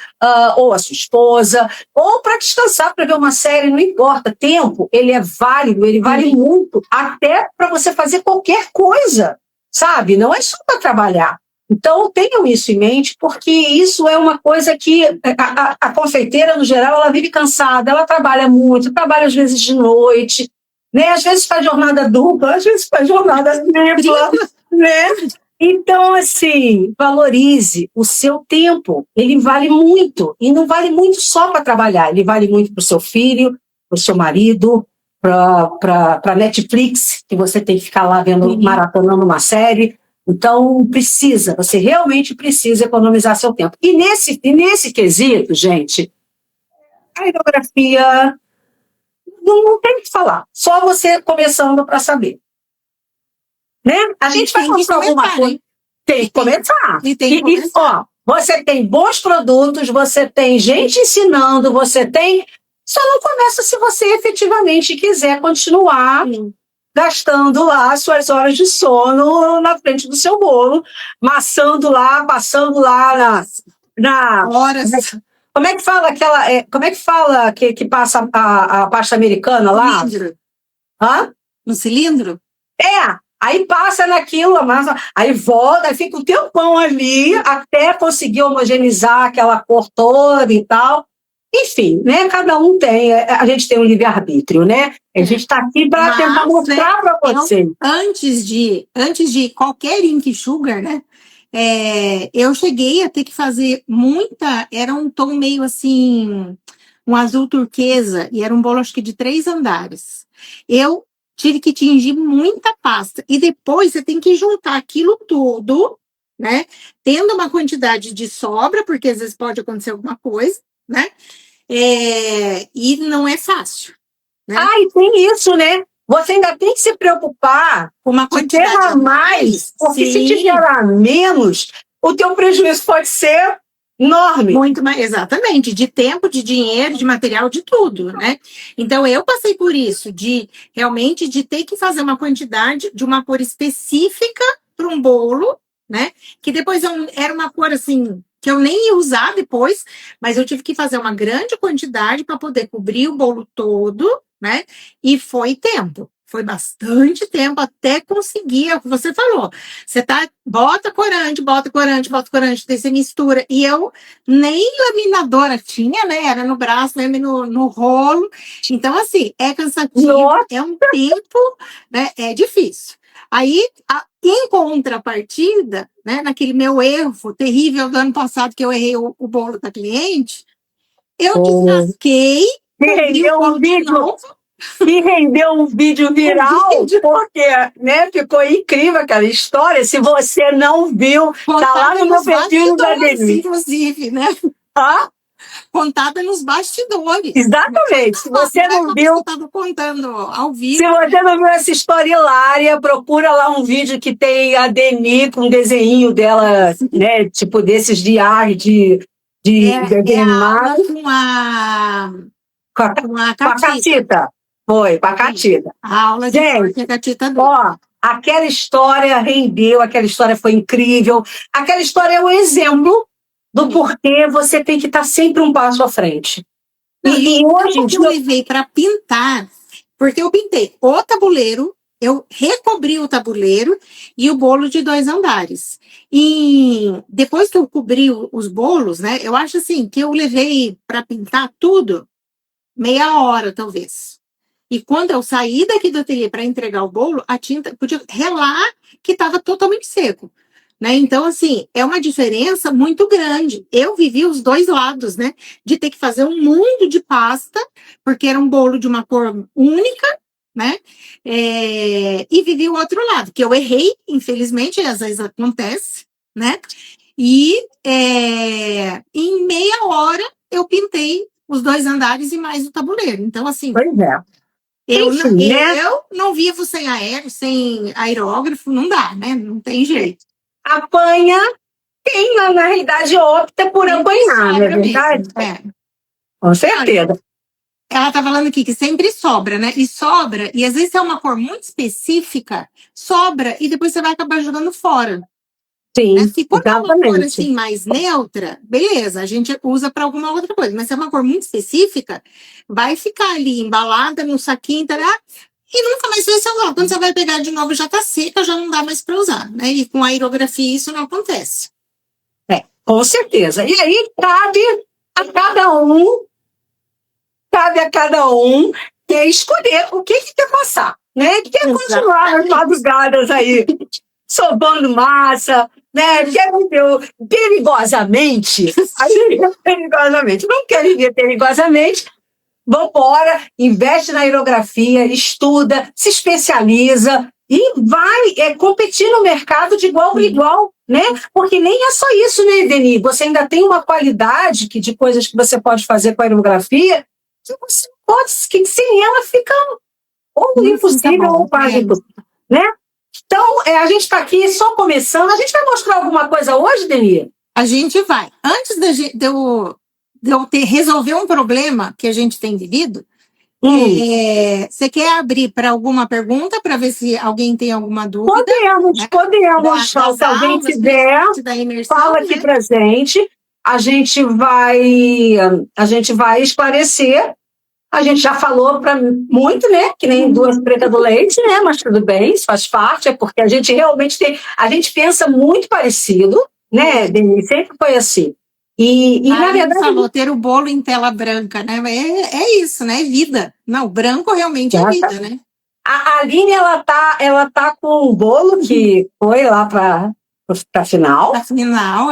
A: ou a sua esposa, ou para descansar, para ver uma série, não importa. Tempo, ele é válido, ele vale muito, até para você fazer qualquer coisa, sabe? Não é só para trabalhar. Então, tenham isso em mente, porque isso é uma coisa que a confeiteira, no geral, ela vive cansada, ela trabalha muito, trabalha às vezes de noite, né? Às vezes faz jornada dupla, às vezes faz jornada tripla, né? Então, assim, valorize o seu tempo. Ele vale muito. E não vale muito só para trabalhar. Ele vale muito para o seu filho, para o seu marido, para a Netflix, que você tem que ficar lá vendo, maratonando uma série. Então, você realmente precisa economizar seu tempo. E nesse quesito, gente, a aerografia não tem o que falar. Só você começando para saber. Né? A gente vai começar alguma coisa. Tem que começar. Ó, você tem bons produtos, você tem gente ensinando, você tem... Só não começa se você efetivamente quiser continuar gastando lá suas horas de sono na frente do seu bolo, passando lá na
B: horas.
A: Como é que fala aquela... como é que fala que passa a pasta americana lá?
B: Cilindro.
A: Hã?
B: No cilindro?
A: Aí passa naquilo, aí volta, aí fica um tempão ali até conseguir homogeneizar aquela cor toda e tal. Enfim, né? Cada um tem, a gente tem um livre-arbítrio, né? A gente está aqui para tentar mostrar para você.
B: Antes de qualquer ink sugar, né? Eu cheguei a ter que fazer era um tom meio assim, um azul turquesa, e era um bolo acho que de 3 andares. Eu tive que tingir muita pasta, e depois você tem que juntar aquilo tudo, né? Tendo uma quantidade de sobra, porque às vezes pode acontecer alguma coisa, né? E não é fácil. Né?
A: E tem isso, né? Você ainda tem que se preocupar
B: com uma quantidade
A: de ter a mais, porque se tiver a menos, o teu prejuízo pode ser enorme.
B: Muito mais, exatamente, de tempo, de dinheiro, de material, de tudo, né? Então, eu passei por isso, realmente de ter que fazer uma quantidade de uma cor específica para um bolo, né? Que depois era uma cor, assim, que eu nem ia usar depois, mas eu tive que fazer uma grande quantidade para poder cobrir o bolo todo, né? E foi tempo. Foi bastante tempo até conseguir, é o que você falou. Você bota corante, daí você mistura. E eu nem laminadora tinha, né? Era no braço, mesmo no rolo. Então, assim, é cansativo, é um tempo, né? É difícil. Aí, em contrapartida, né, naquele meu erro terrível do ano passado, que eu errei o bolo da cliente, eu descasquei,
A: rendeu um vídeo. E rendeu um vídeo viral, porque né, ficou incrível aquela história. Se você não viu, tá lá no meu perfil da Denise.
B: Inclusive, né? Contada nos bastidores.
A: Exatamente. Se você não viu,
B: estava contando ao vivo.
A: Se você não viu essa história hilária, procura lá um vídeo que tem a Deni com um desenho dela, né? Tipo desses de arte, de
B: aula
A: com a Catita. Foi, com a Catita.
B: A aula de
A: gente,
B: Catita.
A: Aquela história rendeu, aquela história foi incrível. Aquela história é um exemplo do porquê você tem que estar sempre um passo à frente.
B: E hoje em dia eu levei para pintar, porque eu pintei o tabuleiro, eu recobri o tabuleiro e o bolo de 2 andares. E depois que eu cobri os bolos, né, eu acho assim que eu levei para pintar tudo meia hora, talvez. E quando eu saí daqui do ateliê para entregar o bolo, a tinta podia relar que estava totalmente seco. Né? Então, assim, é uma diferença muito grande. Eu vivi os 2 lados, né? De ter que fazer um mundo de pasta, porque era um bolo de uma cor única, né? E vivi o outro lado, que eu errei, infelizmente, às vezes acontece, né? E em meia hora eu pintei os 2 andares e mais o tabuleiro. Então, assim.
A: Pois é.
B: Eu não vivo sem aéreo, sem aerógrafo, não dá, né? Não tem jeito.
A: Apanha, quem na realidade opta por apanhar, não é verdade? Com certeza.
B: Ela tá falando aqui que sempre sobra, né? E às vezes é uma cor muito específica, sobra, e depois você vai acabar jogando fora.
A: Sim,
B: né? Se for uma cor assim mais neutra, beleza, a gente usa para alguma outra coisa. Mas se é uma cor muito específica, vai ficar ali embalada no saquinho, tá? E nunca mais vai ser igual. Quando você vai pegar de novo, já tá seca, já não dá mais para usar, né? E com a aerografia isso não acontece.
A: Com certeza. E aí cabe a cada um escolher o que quer passar, né? Quer continuar as madrugadas aí, sobando massa, né? Quer viver perigosamente, não quer viver perigosamente, vambora, investe na aerografia, estuda, se especializa e vai competir no mercado de igual para igual, né? Porque nem é só isso, né, Deni? Você ainda tem uma qualidade de coisas que você pode fazer com a aerografia que você pode, que sem ela fica ou impossível ou quase impossível, né? Então, a gente está aqui só começando. A gente vai mostrar alguma coisa hoje, Deni?
B: A gente vai. Antes de eu resolver um problema que a gente tem vivido, você quer abrir para alguma pergunta, para ver se alguém tem alguma dúvida?
A: Podemos. Se alguém tiver, fala aqui para gente. A gente vai esclarecer. A gente já falou para muito, né? Que nem duas pretas do leite, né? Mas tudo bem, isso faz parte, é porque a gente realmente a gente pensa muito parecido, né, Denise? Sempre foi assim. E na verdade.
B: Falou ter o bolo em tela branca, né? É isso, né? É vida. Não, branco realmente é vida, né?
A: A Aline, ela tá com um bolo que foi lá para final.
B: Para final,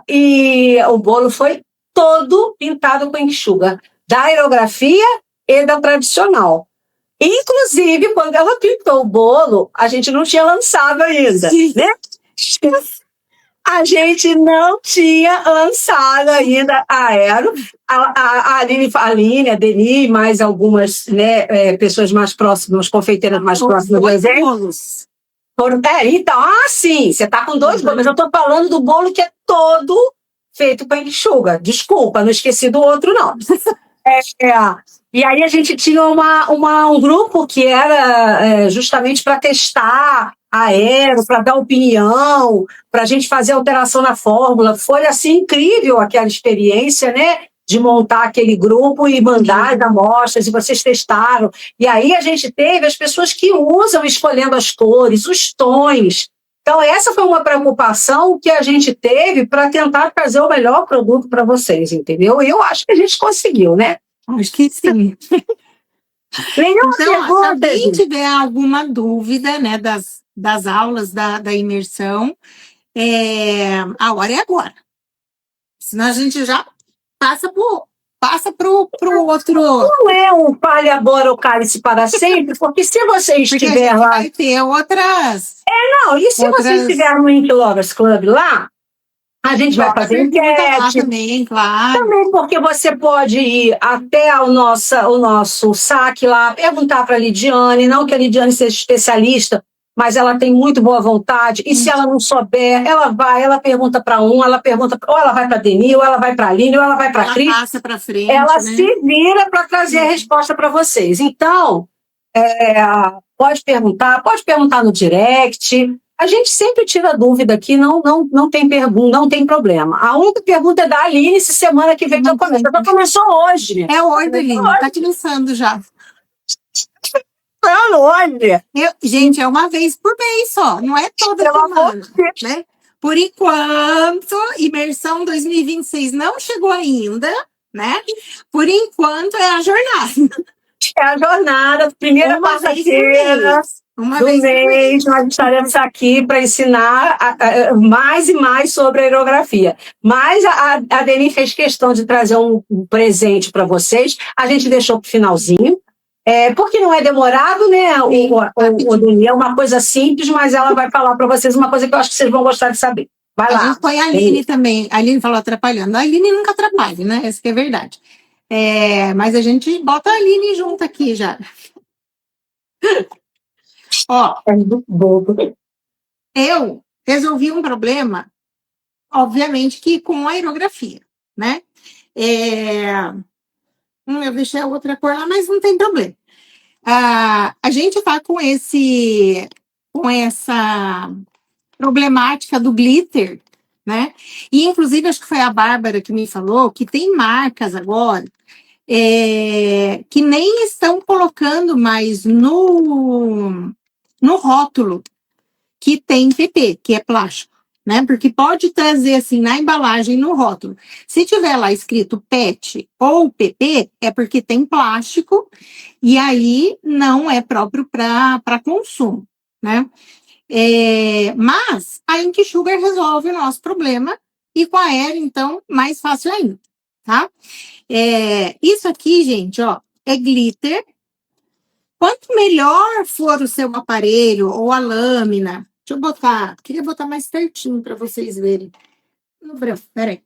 A: e o bolo foi todo pintado com enxuga, da aerografia e da tradicional. Inclusive, quando ela pintou o bolo, a gente não tinha lançado ainda, né? A gente não tinha lançado ainda a Aero. A Aline, a Deni, mais algumas, né, pessoas mais próximas, confeiteiras mais próximas do evento. Então, sim, você está com 2 bolos, mas eu estou falando do bolo que é todo feito com enxuga. Desculpa, não esqueci do outro, não. E aí a gente tinha um grupo que era justamente para testar a Aero, para dar opinião, para a gente fazer alteração na fórmula. Foi assim incrível aquela experiência, né? De montar aquele grupo e mandar as amostras, e vocês testaram. E aí a gente teve as pessoas que usam escolhendo as cores, os tons. Então, essa foi uma preocupação que a gente teve para tentar fazer o melhor produto para vocês, entendeu? E eu acho que a gente conseguiu, né?
B: Acho que sim. Então, se alguém tiver alguma dúvida, né, das aulas da imersão, a hora é agora. Senão a gente já passa para o outro.
A: Não é um fale agora ou cálice para sempre, porque se você estiver lá.
B: Vai ter outras.
A: E se você estiver no Ink Lovers Club lá, a gente vai fazer enquete.
B: Também, claro.
A: Também porque você pode ir até o nosso saque lá, perguntar para a Lidiane, não que a Lidiane seja especialista, mas ela tem muito boa vontade, e se ela não souber, ela pergunta para ou ela vai para a Deni, ou ela vai para a Aline, ou ela vai para a Cris.
B: Ela passa para frente,
A: ela se vira para trazer a resposta para vocês. Então, pode perguntar no direct. A gente sempre tira dúvida aqui, não tem pergunta, não tem problema. A única pergunta é da Aline, se semana que vem já começa. Já começou hoje.
B: É hoje, Aline, está começando já.
A: Hoje.
B: Gente, é uma vez por mês só, não é toda semana, né? Por enquanto, imersão 2026 não chegou ainda, né? Por enquanto, é a jornada.
A: É a jornada, primeira quarta-feira do mês, nós estaremos aqui para ensinar mais e mais sobre a aerografia. Mas a Deni fez questão de trazer um presente para vocês, a gente deixou para o finalzinho, porque não é demorado, né? O Deni é uma coisa simples, mas ela vai falar para vocês uma coisa que eu acho que vocês vão gostar de saber. Vai lá.
B: A gente põe a Aline também. A Aline falou atrapalhando. A Aline nunca atrapalha, né? Essa que é verdade. Mas a gente bota a Aline junto aqui já. Ó, eu resolvi um problema, obviamente que com aerografia, né? Eu deixei a outra cor lá, mas não tem problema. A gente tá com essa problemática do glitter, né? E, inclusive, acho que foi a Bárbara que me falou que tem marcas agora que nem estão colocando mais no rótulo que tem PP, que é plástico, né? Porque pode trazer, assim, na embalagem, no rótulo. Se tiver lá escrito PET ou PP, é porque tem plástico e aí não é próprio para consumo, né? Mas a Ink Sugar resolve o nosso problema e com a Aero, então, mais fácil ainda, tá? Isso aqui, gente, ó, é glitter. Quanto melhor for o seu aparelho ou a lâmina, deixa eu botar, queria botar mais pertinho para vocês verem. No branco, peraí.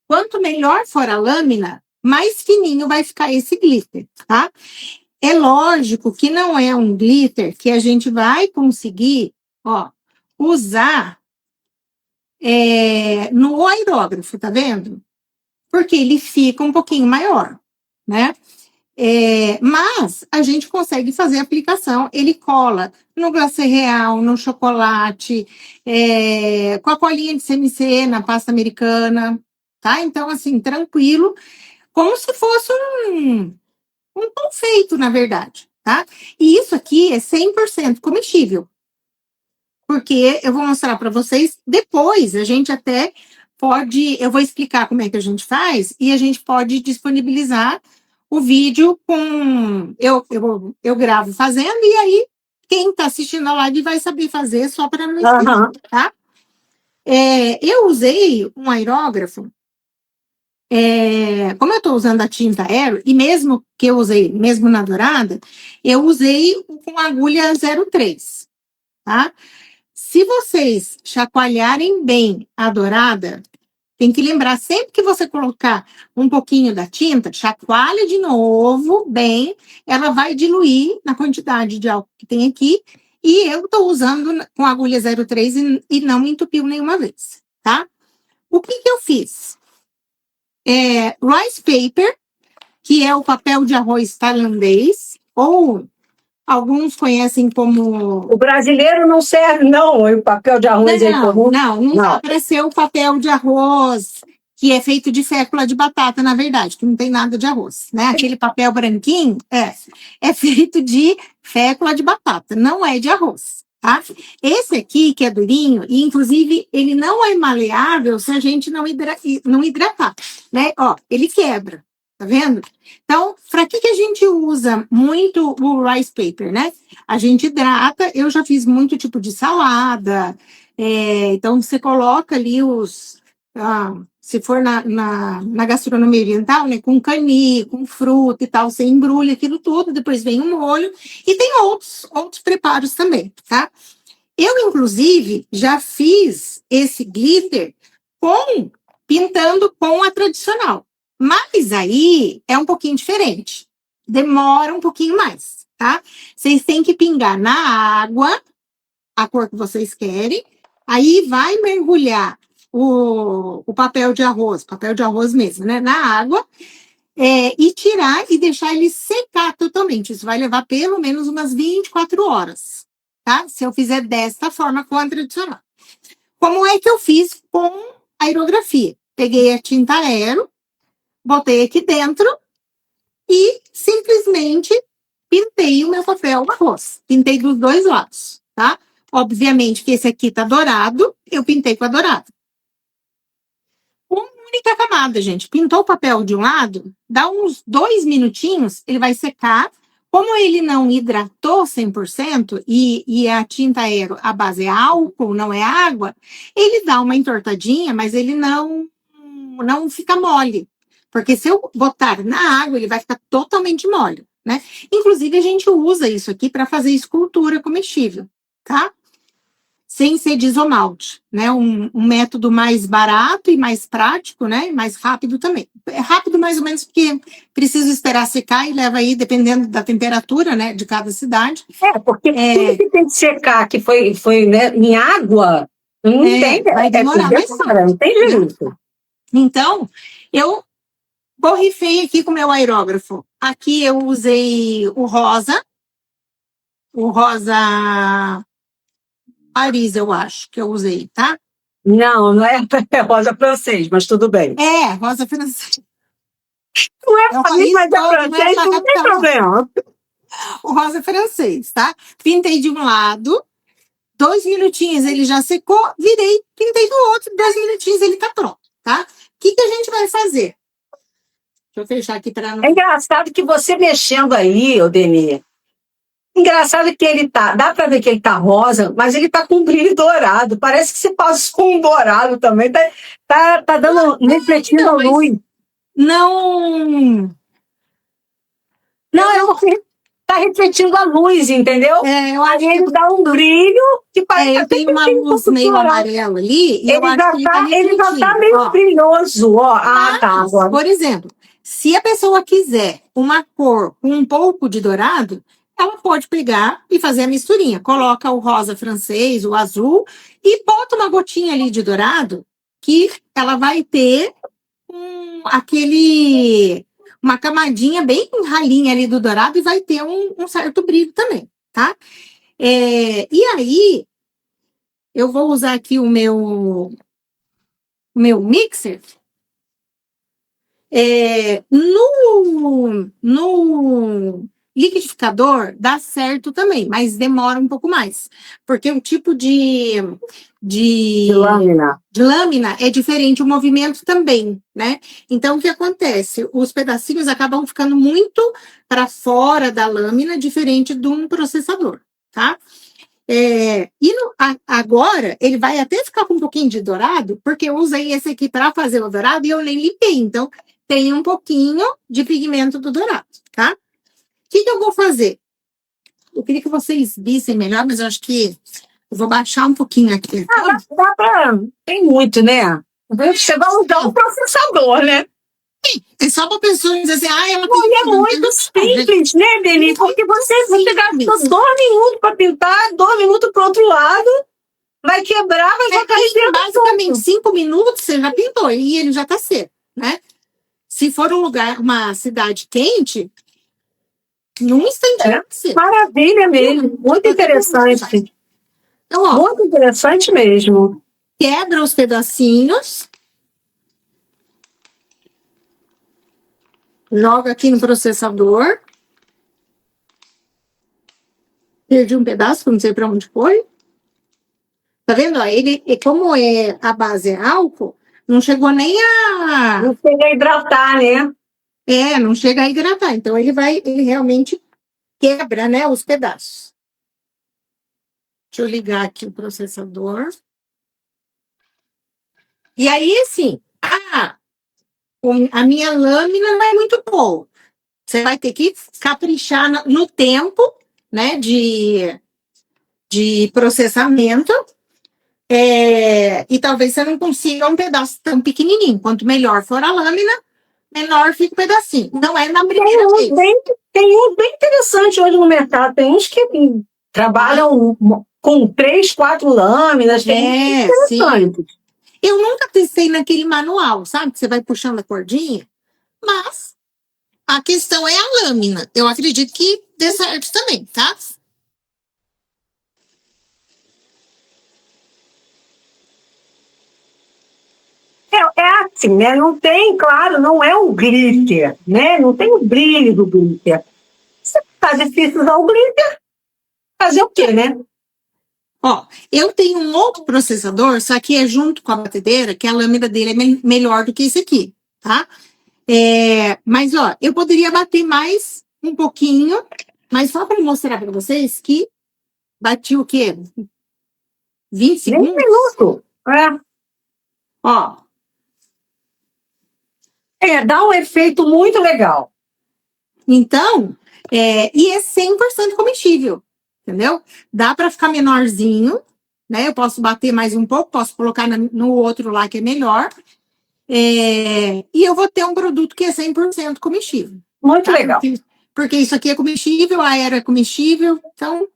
B: Quanto melhor for a lâmina, mais fininho vai ficar esse glitter, tá? É lógico que não é um glitter que a gente vai conseguir, ó, usar no aerógrafo, tá vendo? Porque ele fica um pouquinho maior, né? Mas a gente consegue fazer a aplicação, ele cola no glacê real, no chocolate, com a colinha de CMC na pasta americana, tá? Então, assim, tranquilo, como se fosse um confeito, na verdade, tá? E isso aqui é 100% comestível, porque eu vou mostrar para vocês depois, a gente até pode, eu vou explicar como é que a gente faz e a gente pode disponibilizar o vídeo eu gravo fazendo e aí quem está assistindo a live vai saber fazer só para não esquecer, tá? Eu usei um aerógrafo, como eu estou usando a tinta aero, e mesmo que eu usei, mesmo na dourada, eu usei com agulha 03, tá? Se vocês chacoalharem bem a dourada, tem que lembrar, sempre que você colocar um pouquinho da tinta, chacoalha de novo, bem, ela vai diluir na quantidade de álcool que tem aqui, e eu estou usando com agulha 03 e não me entupiu nenhuma vez, tá? O que eu fiz? Rice paper, que é o papel de arroz tailandês, ou alguns conhecem como...
A: O brasileiro não serve, não, o papel de arroz é comum.
B: Não dá para ser o papel de arroz que é feito de fécula de batata, na verdade, que não tem nada de arroz, né? Aquele papel branquinho é feito de fécula de batata, não é de arroz, tá? Esse aqui, que é durinho, e inclusive ele não é maleável se a gente não hidratar, né? Ó, ele quebra, tá vendo? Então, para que a gente usa muito o rice paper, né? A gente hidrata, eu já fiz muito tipo de salada, então você coloca ali se for na gastronomia oriental, né, com cani, com fruta e tal, você embrulha aquilo tudo, depois vem o molho, e tem outros preparos também, tá? Eu, inclusive, já fiz esse glitter pintando com a tradicional, mas aí é um pouquinho diferente, demora um pouquinho mais, tá? Vocês têm que pingar na água a cor que vocês querem, aí vai mergulhar o papel de arroz mesmo, né, na água, e tirar e deixar ele secar totalmente. Isso vai levar pelo menos umas 24 horas, tá? Se eu fizer desta forma com a tradicional. Como é que eu fiz com a aerografia? Peguei a tinta aero, botei aqui dentro e simplesmente pintei o meu papel arroz. Pintei dos dois lados, tá? Obviamente que esse aqui tá dourado, eu pintei com a dourada. Uma única camada, gente. Pintou o papel de um lado, dá uns 2 minutinhos, ele vai secar. Como ele não hidratou 100% e a tinta aero, a base é álcool, não é água, ele dá uma entortadinha, mas ele não fica mole. Porque se eu botar na água, ele vai ficar totalmente mole, né? Inclusive, a gente usa isso aqui para fazer escultura comestível, tá? Sem ser de isomalte, né? Um método mais barato e mais prático, né? Mais rápido também. É rápido mais ou menos porque precisa esperar secar e leva aí, dependendo da temperatura, né? De cada cidade.
A: Porque tudo que tem que secar, que foi né, em água, não tem,
B: vai demorar mais
A: não tem jeito.
B: Então, eu borrifei aqui com o meu aerógrafo. Aqui eu usei o rosa Paris, eu acho que eu usei, tá?
A: Não é rosa francês, mas tudo bem.
B: Rosa francês.
A: Não é Paris, mas é francês, não tem problema.
B: O rosa francês, tá? Pintei de um lado, 2 minutinhos ele já secou, virei, pintei do outro, 2 minutinhos ele tá pronto, tá? O que a gente vai fazer? Deixa eu fechar aqui para não...
A: É engraçado que você mexendo aí, Odemir, engraçado que ele dá para ver que ele tá rosa, mas ele tá com brilho dourado, parece que você passou um dourado também, tá dando, refletindo a luz.
B: Não,
A: tá refletindo a luz, entendeu?
B: Eu acho que
A: ele dá um brilho que parece
B: que tem uma luz meio amarela ali, e eu acho que
A: ele já tá meio brilhoso, ó.
B: Mas,
A: Tá agora.
B: Por exemplo, Se a pessoa quiser uma cor com um pouco de dourado, ela pode pegar e fazer a misturinha. Coloca o rosa francês, o azul, e bota uma gotinha ali de dourado, que ela vai ter uma camadinha bem ralinha ali do dourado e vai ter um certo brilho também, tá? E aí, eu vou usar aqui o meu mixer. No liquidificador dá certo também, mas demora um pouco mais, porque o tipo de lâmina é diferente, o movimento também, né? Então, o que acontece? Os pedacinhos acabam ficando muito para fora da lâmina, diferente de um processador, tá? Agora, ele vai até ficar com um pouquinho de dourado, porque eu usei esse aqui para fazer o dourado e eu nem limpei, então tem um pouquinho de pigmento do dourado, tá? O que eu vou fazer? Eu queria que vocês vissem melhor, mas eu acho que eu vou baixar um pouquinho aqui.
A: Dá pra... Tem muito, né? Você vai usar um processador, né?
B: É só para pessoa dizer assim, ela
A: tem... É muito simples, né, Denise? Porque você gastou 2 minutos para pintar, 2 minutos para outro lado, vai quebrar, vai jogar em cima.
B: Basicamente, 5 minutos você já pintou e ele já está seco, né? Se for um lugar, uma cidade quente, num instante.
A: Maravilha mesmo, muito interessante.
B: Então, ó,
A: muito interessante mesmo.
B: Quebra os pedacinhos. Joga aqui no processador. Perdi um pedaço, não sei para onde foi. Tá vendo? Ele, como a base é álcool, não chegou nem a...
A: Não chega a hidratar, né?
B: Não chega a hidratar. Então, ele realmente quebra, né, os pedaços. Deixa eu ligar aqui o processador. E aí, assim, a minha lâmina não é muito boa. Você vai ter que caprichar no tempo, né, de processamento. E talvez você não consiga um pedaço tão pequenininho. Quanto melhor for a lâmina, menor fica o pedacinho. Não é na primeira vez.
A: Tem uns bem interessantes hoje no mercado. Tem uns que trabalham com 3, 4 lâminas.
B: Sim. Eu nunca testei naquele manual, sabe? Que você vai puxando a cordinha. Mas a questão é a lâmina. Eu acredito que dê certo também, tá?
A: É assim, né? Não tem, claro, não é um glitter, né? Não tem o brilho do glitter. Se tá difícil usar o glitter, fazer o quê, né?
B: Ó, eu tenho um outro processador, só que é junto com a batedeira, que a lâmina dele é melhor do que esse aqui, tá? Mas, ó, eu poderia bater mais um pouquinho, mas só para mostrar para vocês que bati o quê? 20 segundos?
A: 20 minutos. Ó. Dá um efeito muito legal.
B: Então, e é 100% comestível, entendeu? Dá para ficar menorzinho, né? Eu posso bater mais um pouco, posso colocar no outro lá que é melhor. E eu vou ter um produto que é 100% comestível.
A: Muito legal.
B: Porque isso aqui é comestível, a aero é comestível, então...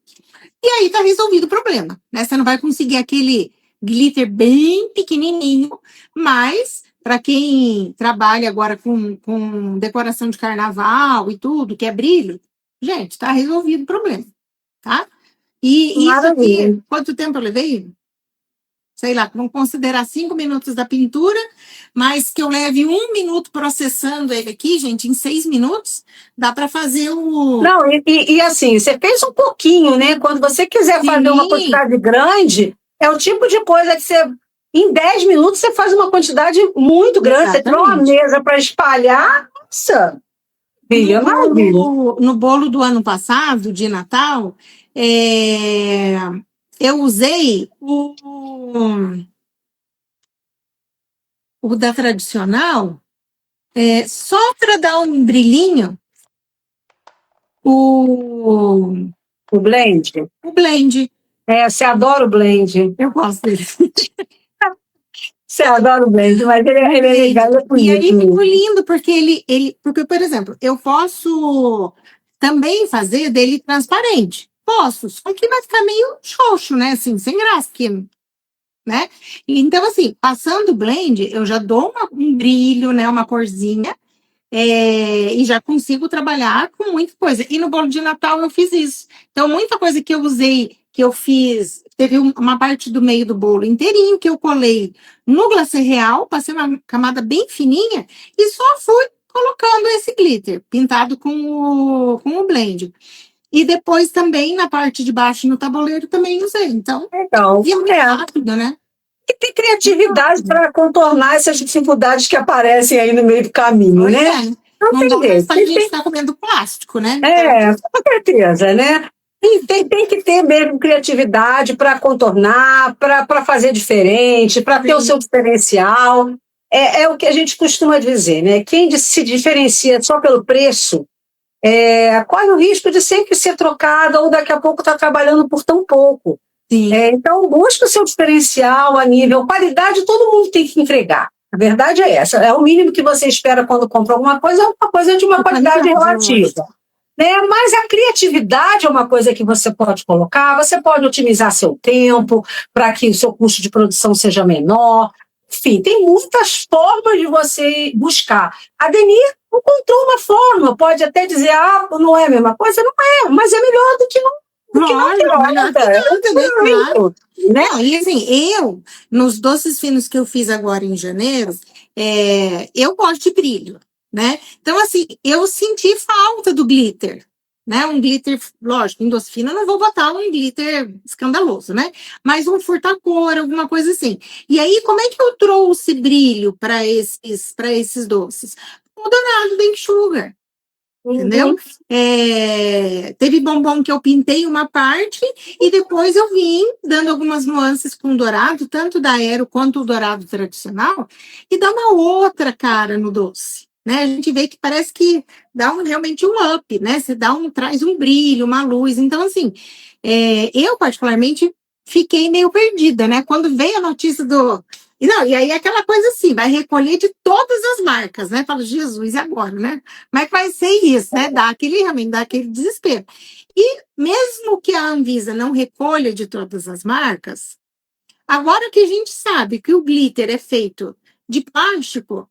B: E aí tá resolvido o problema, né? Você não vai conseguir aquele glitter bem pequenininho, mas para quem trabalha agora com decoração de carnaval e tudo, que é brilho, gente, tá resolvido o problema, tá? E isso aqui, quanto tempo eu levei? Sei lá, vamos considerar 5 minutos da pintura, mas que eu leve 1 minuto processando ele aqui, gente, em 6 minutos, dá para fazer o...
A: Não, e assim, você fez um pouquinho, né? Quando você quiser fazer uma quantidade grande, é o tipo de coisa que você, em 10 minutos, você faz uma quantidade muito grande. Exatamente. Você tem uma mesa para espalhar, nossa,
B: no bolo do ano passado, de Natal, eu usei o da tradicional, só para dar um brilhinho, o
A: blend.
B: O blend.
A: Você adora o blend.
B: Eu gosto dele.
A: Você adora o blend, mas ele é legal, ele é
B: E aí
A: bonito.
B: ficou lindo, porque, por exemplo, eu posso também fazer dele transparente. Posso, só que vai ficar meio xoxo, né? Assim, sem graça, porque, né? Então, assim, passando o blend, eu já dou um brilho, né? Uma corzinha, e já consigo trabalhar com muita coisa. E no bolo de Natal eu fiz isso. Então, muita coisa que eu usei, que eu fiz, teve uma parte do meio do bolo inteirinho que eu colei no glacê real, passei uma camada bem fininha e só fui colocando esse glitter, pintado com o blend. E depois também na parte de baixo no tabuleiro também usei. Então,
A: Então,
B: e é muito rápido, né?
A: E tem criatividade para contornar essas dificuldades que aparecem aí no meio do caminho,
B: Pois
A: né?
B: é.
A: Não
B: Não
A: tem
B: dá mais
A: jeito.
B: pra gente ficar comendo plástico, né?
A: Com certeza, né? Tem que ter mesmo criatividade para contornar, para fazer diferente, para ter o seu diferencial. É o que a gente costuma dizer, né? Quem se diferencia só pelo preço corre o risco de sempre ser trocado ou daqui a pouco está trabalhando por tão pouco.
B: Sim.
A: Então, busca o seu diferencial a nível qualidade, todo mundo tem que entregar. A verdade é essa. É o mínimo que você espera quando compra alguma coisa, é uma coisa de uma qualidade relativa. Né? Mas a criatividade é uma coisa que você pode colocar, você pode otimizar seu tempo para que o seu custo de produção seja menor. Enfim, tem muitas formas de você buscar. A Denir encontrou uma forma, pode até dizer, não é a mesma coisa, não é, mas é melhor do que não.
B: Claro. Né? Não, e assim, nos doces finos que eu fiz agora em janeiro, eu gosto de brilho, né? Então, assim, eu senti falta do glitter, né? Um glitter, lógico, em doce fino eu não vou botar um glitter escandaloso, né? Mas um furta-cor, alguma coisa assim. E aí, como é que eu trouxe brilho para esses doces? O dourado da Sugar. Entendeu? Teve bombom que eu pintei uma parte e depois eu vim dando algumas nuances com o dourado, tanto da Aero quanto o dourado tradicional, e dá uma outra cara no doce. Né? A gente vê que parece que dá realmente um up, né? Você traz um brilho, uma luz. Então, assim, eu particularmente fiquei meio perdida, né? Quando veio a notícia do. E aí aquela coisa assim, vai recolher de todas as marcas, né? Fala, Jesus, e agora, né? Como é que vai ser isso, né? Realmente dá aquele desespero. E mesmo que a Anvisa não recolha de todas as marcas, agora que a gente sabe que o glitter é feito de plástico,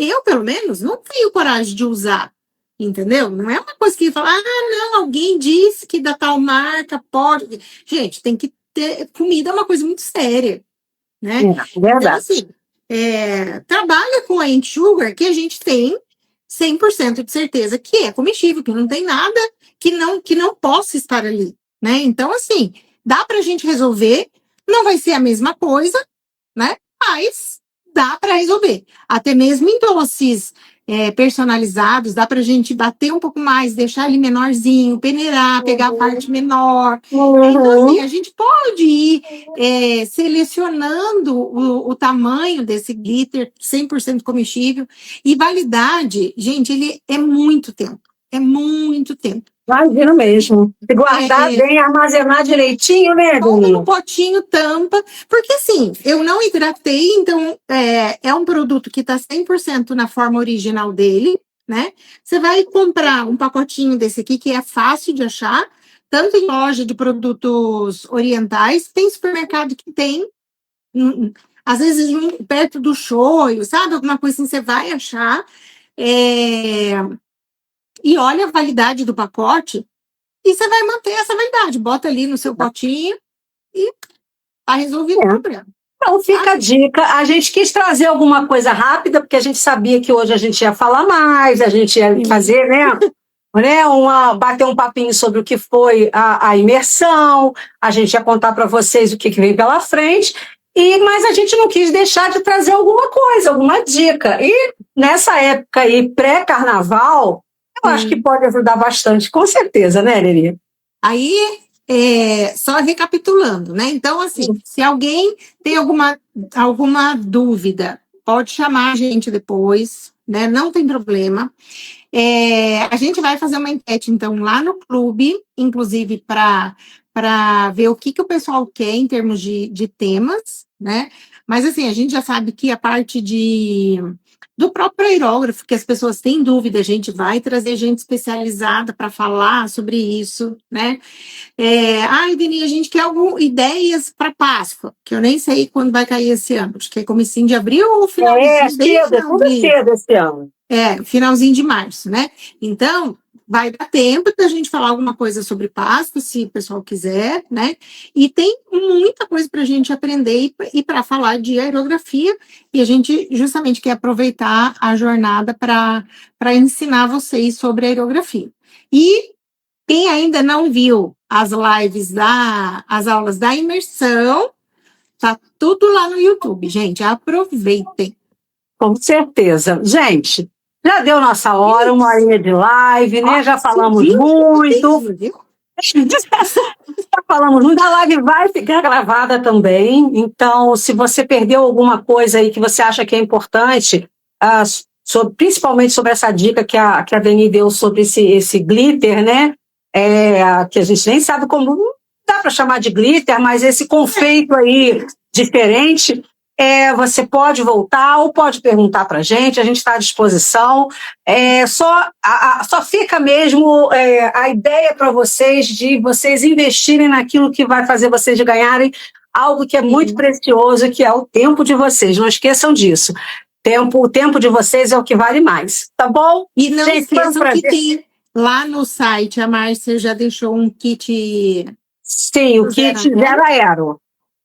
B: eu, pelo menos, não tenho coragem de usar, entendeu? Não é uma coisa que fala, não, alguém disse que da tal marca pode. Gente, tem que ter. Comida é uma coisa muito séria, né?
A: Verdade.
B: Então, assim, trabalha com a Sugar que a gente tem 100% de certeza que é comestível, que não tem nada que não possa estar ali, né? Então, assim, dá para a gente resolver, não vai ser a mesma coisa, né? Mas dá para resolver. Até mesmo em doces personalizados, dá para a gente bater um pouco mais, deixar ele menorzinho, peneirar, pegar a parte menor. Então, assim, a gente pode ir selecionando o tamanho desse glitter 100% comestível. E validade, gente, ele é muito tempo. É muito tempo.
A: Imagino mesmo. Se guardar bem, armazenar direitinho, né,
B: Coloca no potinho, tampa. Porque, assim, eu não hidratei, então é um produto que está 100% na forma original dele, né? Você vai comprar um pacotinho desse aqui, que é fácil de achar, tanto em loja de produtos orientais, tem supermercado que tem, às vezes perto do shoyu, sabe? Alguma coisa assim, você vai achar. E olha a validade do pacote, e você vai manter essa validade. Bota ali no seu potinho e tá resolvido o problema.
A: Então, fica a dica. A gente quis trazer alguma coisa rápida, porque a gente sabia que hoje a gente ia falar mais, a gente ia fazer, né? Bater um papinho sobre o que foi a imersão, a gente ia contar para vocês o que vem pela frente, mas a gente não quis deixar de trazer alguma coisa, alguma dica. E nessa época aí, pré-carnaval, eu acho que pode ajudar bastante, com certeza, né, Lili?
B: Aí, só recapitulando, né? Então, assim, se alguém tem alguma dúvida, pode chamar a gente depois, né? Não tem problema. A gente vai fazer uma enquete, então, lá no clube, inclusive para ver o que o pessoal quer em termos de temas, né? Mas, assim, a gente já sabe que a parte do próprio aerógrafo, que as pessoas têm dúvida, a gente vai trazer gente especializada para falar sobre isso, né? Deni, a gente quer ideias para Páscoa, que eu nem sei quando vai cair esse ano, acho que é comecinho de abril ou finalzinho?
A: Cedo, é tudo cedo esse ano.
B: Finalzinho de março, né? Então, vai dar tempo da gente falar alguma coisa sobre Páscoa, se o pessoal quiser, né? E tem muita coisa para a gente aprender e para falar de aerografia, e a gente justamente quer aproveitar a jornada para ensinar vocês sobre aerografia. E quem ainda não viu as lives as aulas da imersão, tá tudo lá no YouTube, gente. Aproveitem.
A: Com certeza. Gente, já deu nossa hora, 1 horinha de live, né? Já falamos muito. Já falamos muito. A live vai ficar gravada também. Então, se você perdeu alguma coisa aí que você acha que é importante, principalmente sobre essa dica que a Deni deu sobre esse glitter, né? Que a gente nem sabe como, não dá para chamar de glitter, mas esse confeito aí diferente, você pode voltar ou pode perguntar para a gente está à disposição. Só fica mesmo a ideia para vocês de vocês investirem naquilo que vai fazer vocês ganharem algo que é muito precioso, que é o tempo de vocês. Não esqueçam disso. O tempo de vocês é o que vale mais, tá bom?
B: E não esqueçam que tem lá no site, a Márcia já deixou um kit.
A: Sim, o kit Zero Aero.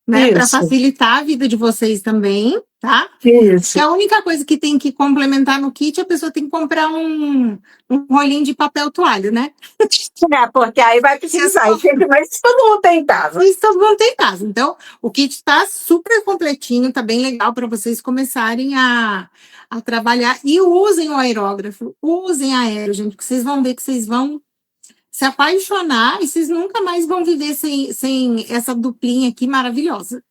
B: Né, para facilitar a vida de vocês também, tá?
A: Isso.
B: E a única coisa que tem que complementar no kit, a pessoa tem que comprar um rolinho de papel toalha, né?
A: Porque aí vai precisar, mas isso todo mundo tem em casa.
B: Isso todo mundo tem em casa. Então, o kit está super completinho, tá bem legal para vocês começarem a trabalhar. E usem o aerógrafo, usem aéreo, gente, porque vocês vão ver que vocês vão se apaixonar e vocês nunca mais vão viver sem essa duplinha aqui maravilhosa.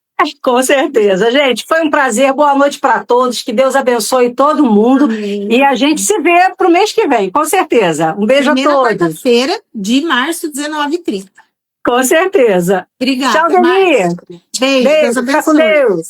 A: Com certeza, gente. Foi um prazer. Boa noite para todos. Que Deus abençoe todo mundo. Amém. E a gente se vê para o mês que vem, com certeza. Um beijo a todos.
B: Quarta-feira de março, 19h30.
A: Com certeza.
B: Obrigada.
A: Tchau, Deni.
B: Beijo. Deus abençoe.
A: Com Deus.